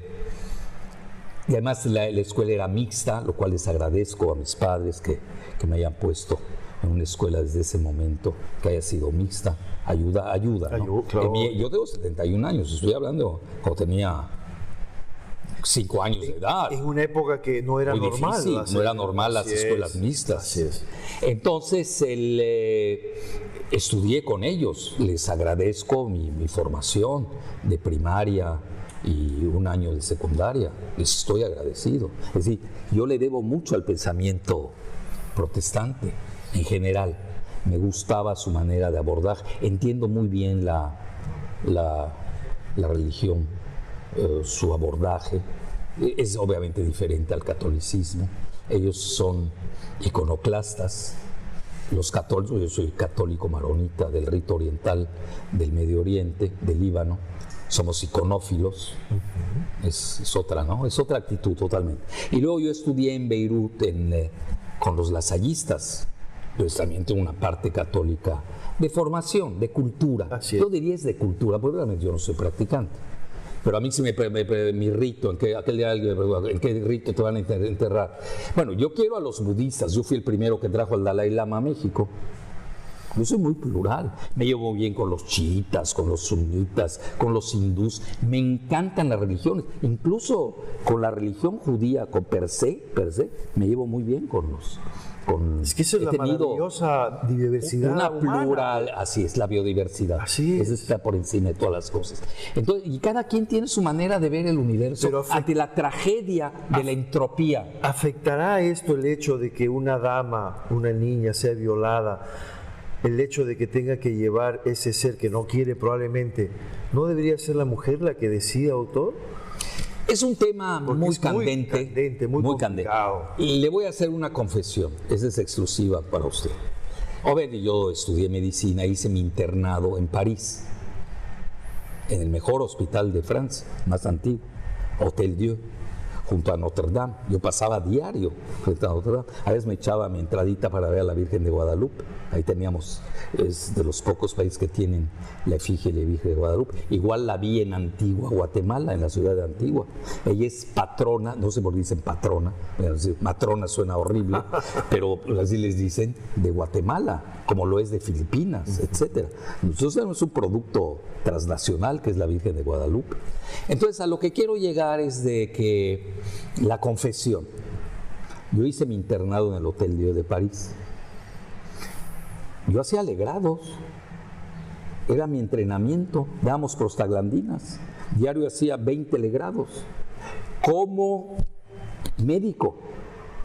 además la escuela era mixta, lo cual les agradezco a mis padres que me hayan puesto en una escuela desde ese momento, que haya sido mixta, ayuda, ¿no? Claro. Yo tengo 71 años, estoy hablando cuando tenía 5 años de edad. En una época que no era normal. Difícil, no era normal las escuelas mixtas. Así es. Entonces, estudié con ellos, les agradezco mi formación de primaria y un año de secundaria, les estoy agradecido. Es decir, yo le debo mucho al pensamiento protestante en general. Me gustaba su manera de abordar. Entiendo muy bien la religión, su abordaje. Es obviamente diferente al catolicismo. Ellos son iconoclastas. Los católicos, yo soy católico maronita del rito oriental del Medio Oriente, del Líbano. Somos iconófilos. Es otra, ¿no? Es otra actitud totalmente. Y luego yo estudié en Beirut con los lasallistas. Pues también tengo una parte católica de formación, de cultura. Yo diría es de cultura, porque realmente yo no soy practicante. Pero a mí sí mi rito, ¿en qué rito te van a enterrar? Bueno, yo quiero a los budistas. Yo fui el primero que trajo al Dalai Lama a México. Yo soy muy plural. Me llevo bien con los chiitas, con los sunitas, con los hindús. Me encantan las religiones. Incluso con la religión judía, con per se, me llevo muy bien con los... Es que eso es la maravillosa diversidad una humana. Plural, así es, la biodiversidad. Así es. Eso está por encima de todas las cosas. Entonces, y cada quien tiene su manera de ver el universo ante la tragedia de la entropía. ¿Afectará esto el hecho de que una dama, una niña sea violada? El hecho de que tenga que llevar ese ser que no quiere probablemente, ¿no debería ser la mujer la que decida, doctor? Es un tema muy candente, muy complicado. Y le voy a hacer una confesión, esa es exclusiva para usted. Obviamente yo estudié medicina, hice mi internado en París, en el mejor hospital de Francia, más antiguo, Hotel Dieu. junto a Notre Dame. Yo pasaba diario frente a Notre Dame. A veces me echaba mi entradita para ver a la Virgen de Guadalupe. Ahí teníamos, es de los pocos países que tienen la efigie de la Virgen de Guadalupe. Igual la vi en Antigua, Guatemala, en la ciudad de Antigua. Ella es patrona, no sé por qué dicen patrona, matrona suena horrible, pero así les dicen, de Guatemala, como lo es de Filipinas, etcétera. Nosotros tenemos un producto transnacional que es la Virgen de Guadalupe. Entonces, a lo que quiero llegar es de que la confesión. Yo hice mi internado en el Hotel Dieu de París. Yo hacía legrados, era mi entrenamiento, dábamos prostaglandinas, diario hacía 20 legrados, como médico,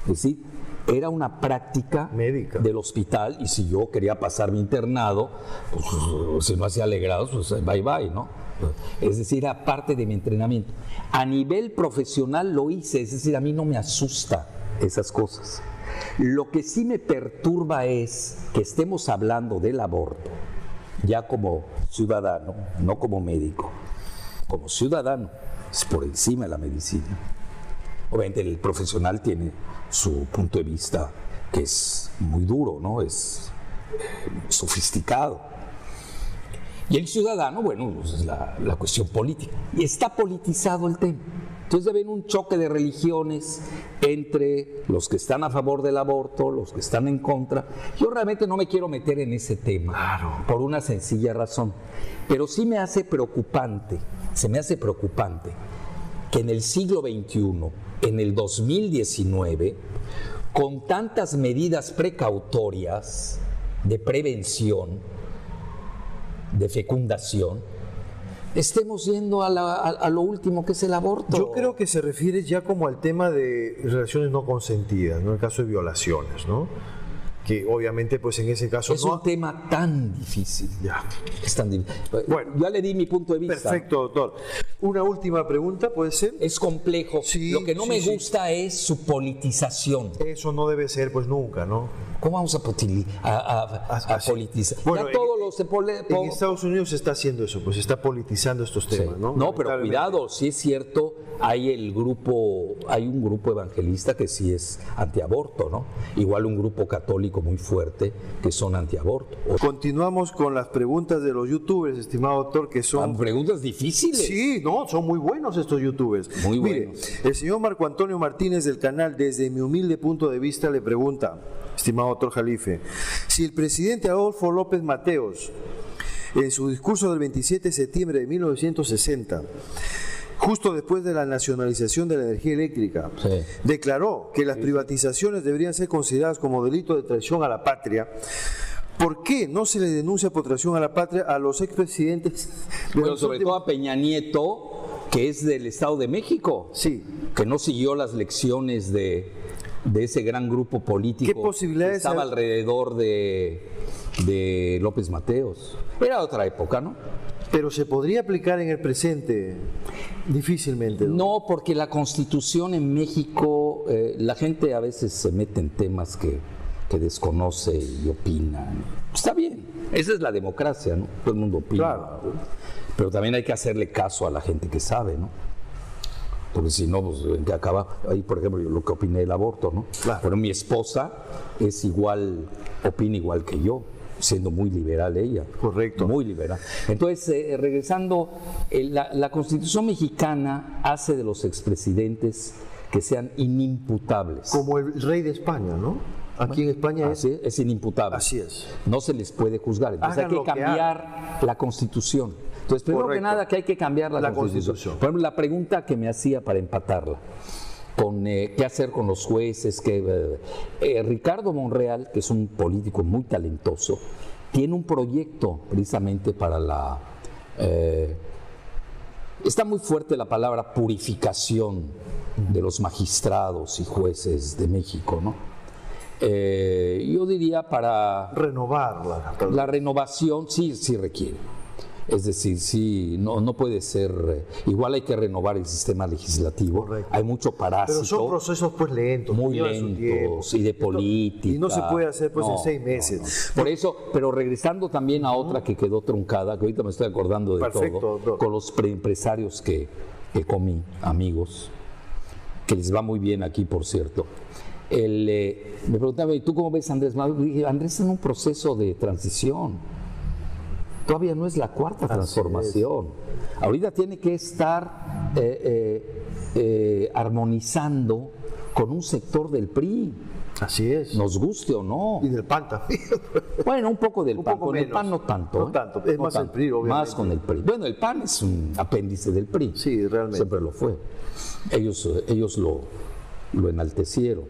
es decir, era una práctica médica del hospital, y si yo quería pasar mi internado, pues si no hacía legrados, pues bye bye, ¿no? Es decir, era parte de mi entrenamiento. A nivel profesional lo hice, es decir, a mí no me asusta esas cosas. Lo que sí me perturba es que estemos hablando del aborto, ya como ciudadano, no como médico, como ciudadano, es por encima de la medicina. Obviamente el profesional tiene su punto de vista que es muy duro, ¿no? Es sofisticado. Y el ciudadano, bueno, pues es la cuestión política. Y está politizado el tema. Entonces debe haber un choque de religiones entre los que están a favor del aborto, los que están en contra. Yo realmente no me quiero meter en ese tema, claro, por una sencilla razón. Pero sí me hace preocupante, se me hace preocupante que en el siglo XXI, en el 2019, con tantas medidas precautorias de prevención, de fecundación, estemos yendo a lo último, que es el aborto. Yo creo que se refiere ya como al tema de relaciones no consentidas, ¿no? En el caso de violaciones, ¿no? Que obviamente, pues en ese caso es un tema tan difícil. Ya. Es tan difícil. Bueno, ya le di mi punto de vista. Perfecto, doctor. Una última pregunta, ¿puede ser? Es complejo. Sí, lo que no me gusta es su politización. Eso no debe ser, pues nunca, ¿no? ¿Cómo vamos a politizar? Bueno, ya todos los en Estados Unidos se está haciendo eso, pues se está politizando estos temas, ¿no? No, pero cuidado, sí es cierto, hay un grupo evangelista que sí es antiaborto, ¿no? Igual un grupo católico muy fuerte que son antiaborto. Continuamos con las preguntas de los youtubers, estimado doctor, que son preguntas difíciles. Sí, no, son muy buenos estos youtubers. Muy Mire, buenos. El señor Marco Antonio Martínez del canal Desde mi humilde punto de vista le pregunta, estimado doctor Jalife, si el presidente Adolfo López Mateos, en su discurso del 27 de septiembre de 1960, justo después de la nacionalización de la energía eléctrica, declaró que las privatizaciones deberían ser consideradas como delito de traición a la patria, ¿por qué no se le denuncia por traición a la patria a los expresidentes? Bueno, sobre todo a Peña Nieto, que es del Estado de México, sí, que no siguió las lecciones de ese gran grupo político. ¿Qué posibilidades que estaba alrededor de López Mateos? Era otra época, ¿no? Pero se podría aplicar en el presente difícilmente, ¿no? No, porque la Constitución en México, la gente a veces se mete en temas que desconoce y opina. Está bien, esa es la democracia, ¿no? Todo el mundo opina. Claro. Pero también hay que hacerle caso a la gente que sabe, ¿no? Porque si no, pues en qué acaba. Ahí, por ejemplo, yo lo que opiné del aborto, ¿no? Claro. Pero mi esposa es igual, opina igual que yo, siendo muy liberal ella. Correcto. Muy liberal. Entonces, regresando, la Constitución mexicana hace de los expresidentes que sean inimputables. Como el rey de España, ¿no? Aquí en España es inimputable. Así es. No se les puede juzgar. Entonces Hagan hay lo que que cambiar la Constitución. Entonces, primero que nada, que hay que cambiar la Constitución. Por ejemplo, la pregunta que me hacía para empatarla, con qué hacer con los jueces, Ricardo Monreal, que es un político muy talentoso, tiene un proyecto precisamente para está muy fuerte la palabra purificación de los magistrados y jueces de México, ¿no? Yo diría para renovarla. La renovación sí requiere. Es decir, sí, no puede ser. Igual hay que renovar el sistema legislativo. Correcto. Hay mucho parásito. Pero son procesos pues lentos. Muy lentos y de política. Y no se puede hacer pues en 6 meses. No. Por eso, pero regresando también a otra que quedó truncada, que ahorita me estoy acordando de todo, con los empresarios que comí, amigos, que les va muy bien aquí, por cierto. Me preguntaba, ¿y tú cómo ves a Andrés Manuel? Dije, Andrés está en un proceso de transición. Todavía no es la cuarta transformación. Ahorita tiene que estar armonizando con un sector del PRI. Así es. Nos guste o no. Y del PAN también. Bueno, un poco del PAN. Con el menos. PAN no tanto. No tanto. Es no más tanto. el PRI, obviamente. Más con el PRI. Bueno, el PAN es un apéndice del PRI. Sí, realmente. Siempre lo fue. Ellos lo enaltecieron.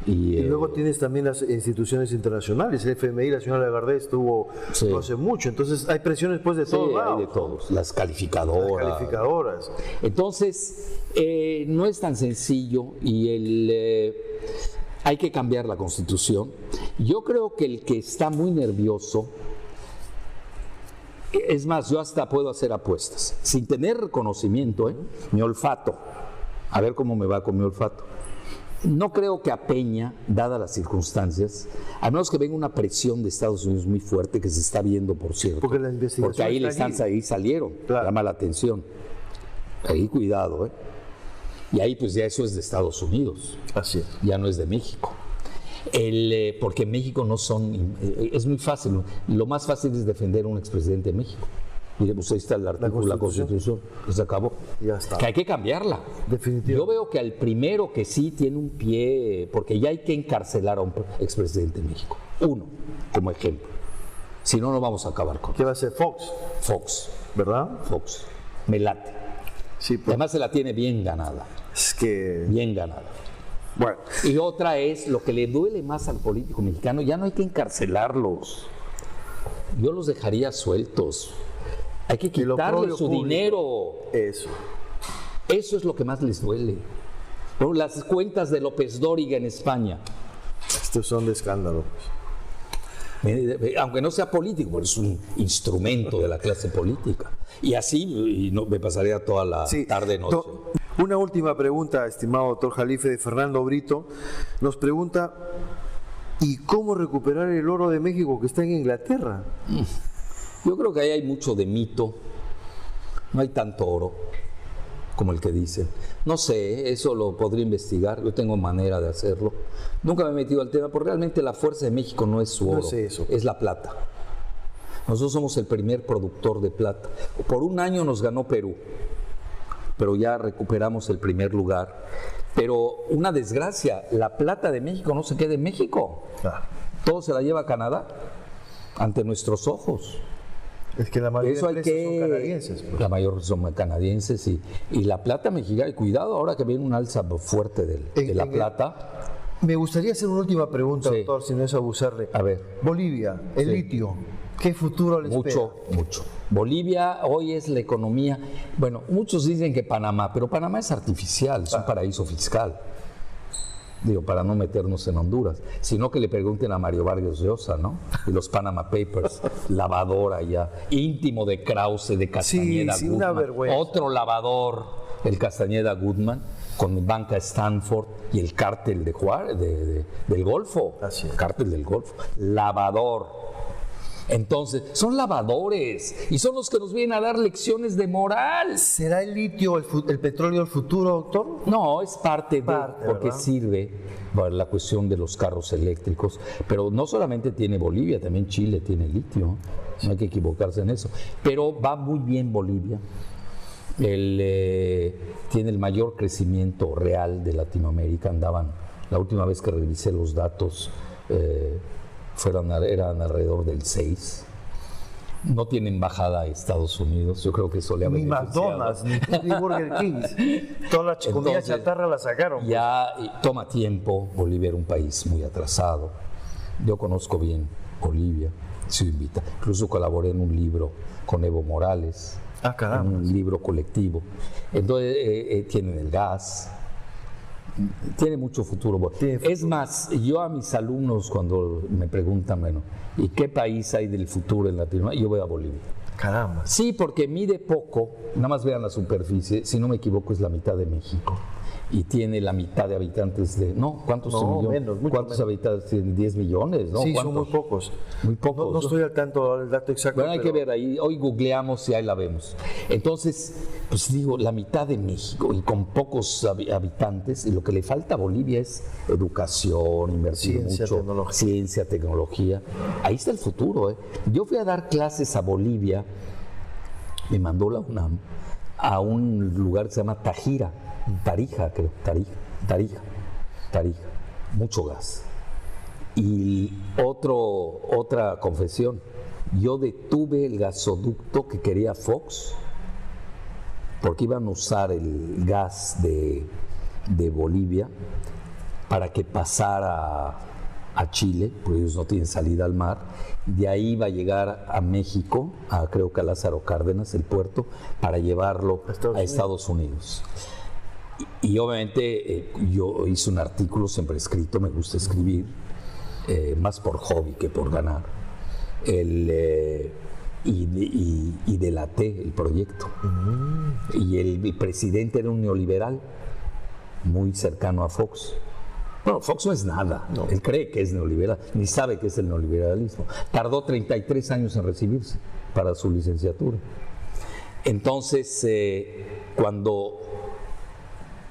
Y luego tienes también las instituciones internacionales, el FMI, la señora Lagarde estuvo no hace mucho, entonces hay presiones pues de todos lados. Hay de todos, las calificadoras. Entonces, no es tan sencillo y hay que cambiar la Constitución. Yo creo que el que está muy nervioso, es más, yo hasta puedo hacer apuestas, sin tener reconocimiento, mi olfato, a ver cómo me va con mi olfato. No creo que a Peña, dadas las circunstancias, a menos que venga una presión de Estados Unidos muy fuerte, que se está viendo, por cierto. Porque la investigación porque ahí salieron, claro. Llama la atención. Ahí cuidado, Y ahí pues ya eso es de Estados Unidos. Así es. Ya no es de México. Porque en México no son... es muy fácil. Lo más fácil es defender a un expresidente de México. Mire, pues ahí está el artículo de la Constitución, que se acabó. Ya está. Que hay que cambiarla. Definitivamente. Yo veo que al primero que sí tiene un pie, porque ya hay que encarcelar a un expresidente de México. Uno, como ejemplo. Si no, no vamos a acabar con ¿Qué va a ser Fox? Fox. ¿Verdad? Fox. Me late. Sí, pues, Además se la tiene bien ganada. es que... Bien ganada. Bueno. Y otra es, lo que le duele más al político mexicano, ya no hay que encarcelarlos. Yo los dejaría sueltos. Hay que quitarle su dinero. Eso. Eso es lo que más les duele. Bueno, las cuentas de López Dóriga en España. Estos son de escándalo. Aunque no sea político, pero es un instrumento de la clase política. Y así me pasaría toda la tarde-noche. Una última pregunta, estimado doctor Jalife, de Fernando Brito. Nos pregunta, ¿y cómo recuperar el oro de México que está en Inglaterra? Yo creo que ahí hay mucho de mito. No hay tanto oro como el que dicen. No sé, eso lo podría investigar. Yo tengo manera de hacerlo. Nunca me he metido al tema, porque realmente la fuerza de México no es su oro, es la plata. Nosotros somos el primer productor de plata. Por un año nos ganó Perú, pero ya recuperamos el primer lugar. Pero una desgracia, la plata de México no se queda en México. Todo se la lleva a Canadá, ante nuestros ojos. Es que la mayoría de empresas son canadienses. La mayor son canadienses y la plata mexicana. Y cuidado ahora que viene un alza fuerte de la plata. Me gustaría hacer una última pregunta, doctor, si no es abusarle. A ver. Bolivia, el litio, ¿qué futuro le espera? Mucho. Bolivia hoy es la economía. Bueno, muchos dicen que Panamá, pero Panamá es artificial, es un paraíso fiscal. Digo, para no meternos en Honduras, sino que le pregunten a Mario Vargas Llosa, ¿no? Y los Panama Papers, lavador allá, íntimo de Krause, de Castañeda Goodman. Una vergüenza. Otro lavador, el Castañeda Goodman, con Banca Stanford y el cártel de Juárez, del Golfo. Así es. Cártel del Golfo. Lavador. Entonces, son lavadores y son los que nos vienen a dar lecciones de moral. ¿Será el litio, el petróleo el futuro, doctor? No, es parte porque ¿verdad? sirve para la cuestión de los carros eléctricos, pero no solamente tiene Bolivia, también Chile tiene litio, no hay que equivocarse en eso. Pero va muy bien Bolivia, tiene el mayor crecimiento real de Latinoamérica, la última vez que revisé los datos, eran alrededor del 6. No tiene embajada a Estados Unidos, yo creo que eso le ha beneficiado. Ni McDonald's, ni Burger King. Toda la comida chatarra la sacaron. Ya toma tiempo, Bolivia era un país muy atrasado. Yo conozco bien Bolivia, se invita. Incluso colaboré en un libro con Evo Morales, en un libro colectivo. Entonces tienen el gas. Tiene mucho futuro. Es más, yo a mis alumnos cuando me preguntan, bueno, ¿y qué país hay del futuro en Latinoamérica? Yo voy a Bolivia. Caramba. Sí, porque mide poco, nada más vean la superficie, si no me equivoco es la mitad de México. y tiene la mitad de habitantes de... No, ¿cuántos menos, mucho ¿cuántos menos. habitantes tienen? 10 millones, ¿no? Sí, ¿Cuántos? son muy pocos. Muy pocos. No estoy al tanto del dato exacto. Bueno, hay pero que ver ahí, hoy googleamos y ahí la vemos. Entonces, pues digo, la mitad de México y con pocos habitantes, y lo que le falta a Bolivia es educación, invertir ciencia, tecnología. Ahí está el futuro, ¿eh? Yo fui a dar clases a Bolivia, me mandó la UNAM, a un lugar que se llama Tarija, creo, Tarija, mucho gas. Y otra confesión, yo detuve el gasoducto que quería Fox, porque iban a usar el gas de Bolivia para que pasara a Chile, porque ellos no tienen salida al mar. De ahí iba a llegar a México, creo que a Lázaro Cárdenas, el puerto, para llevarlo a Estados Unidos. Y obviamente yo hice un artículo siempre escrito, me gusta escribir, más por hobby que por ganar, y delaté el proyecto. Y el presidente era un neoliberal, muy cercano a Fox. Bueno, Fox no es nada, él cree que es neoliberal, ni sabe qué es el neoliberalismo. Tardó 33 años en recibirse para su licenciatura. Entonces, cuando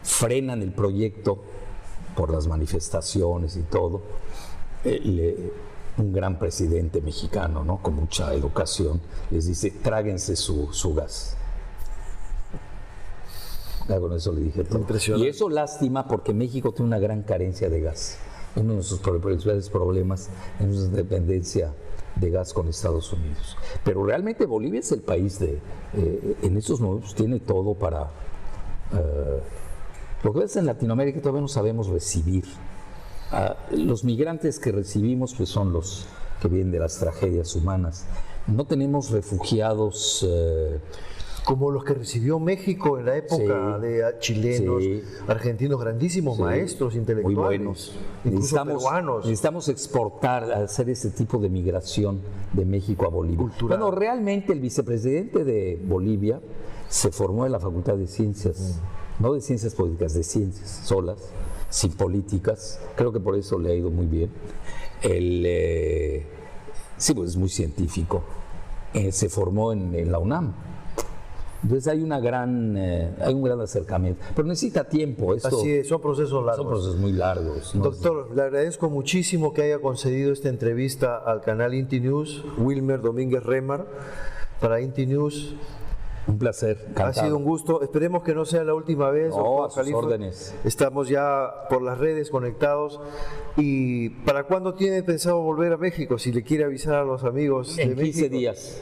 frenan el proyecto por las manifestaciones y todo, un gran presidente mexicano, ¿no?, con mucha educación, les dice, tráguense su gas. Con eso le dije todo. Y eso lástima porque México tiene una gran carencia de gas. Uno de sus principales problemas es nuestra dependencia de gas con Estados Unidos. Pero realmente Bolivia es el país en estos momentos tiene todo para... lo que ves en Latinoamérica todavía no sabemos recibir. Los migrantes que recibimos pues son los que vienen de las tragedias humanas. No tenemos refugiados... como los que recibió México en la época de chilenos, argentinos, grandísimos maestros intelectuales, muy buenos. incluso peruanos. Necesitamos exportar, hacer ese tipo de migración de México a Bolivia. Cultural. Bueno, realmente el vicepresidente de Bolivia se formó en la Facultad de Ciencias, no de Ciencias Políticas, de Ciencias solas, sin políticas. Creo que por eso le ha ido muy bien. Sí, pues es muy científico. Se formó en la UNAM. Entonces hay un gran acercamiento, pero necesita tiempo. Así es, son procesos largos. Son procesos muy largos, ¿no? Doctor, le agradezco muchísimo que haya concedido esta entrevista al canal Inti News, Wilmer Domínguez Remar, para Inti News. Un placer, encantado. Ha sido un gusto. Esperemos que no sea la última vez. No, a sus órdenes. Estamos ya por las redes conectados. ¿Y para cuándo tiene pensado volver a México? Si le quiere avisar a los amigos de México. En 15 días.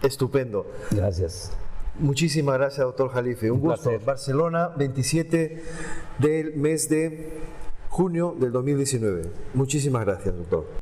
Estupendo. Gracias. Muchísimas gracias, doctor Jalife. Un gusto. Placer. Barcelona, 27 del mes de junio del 2019. Muchísimas gracias, doctor.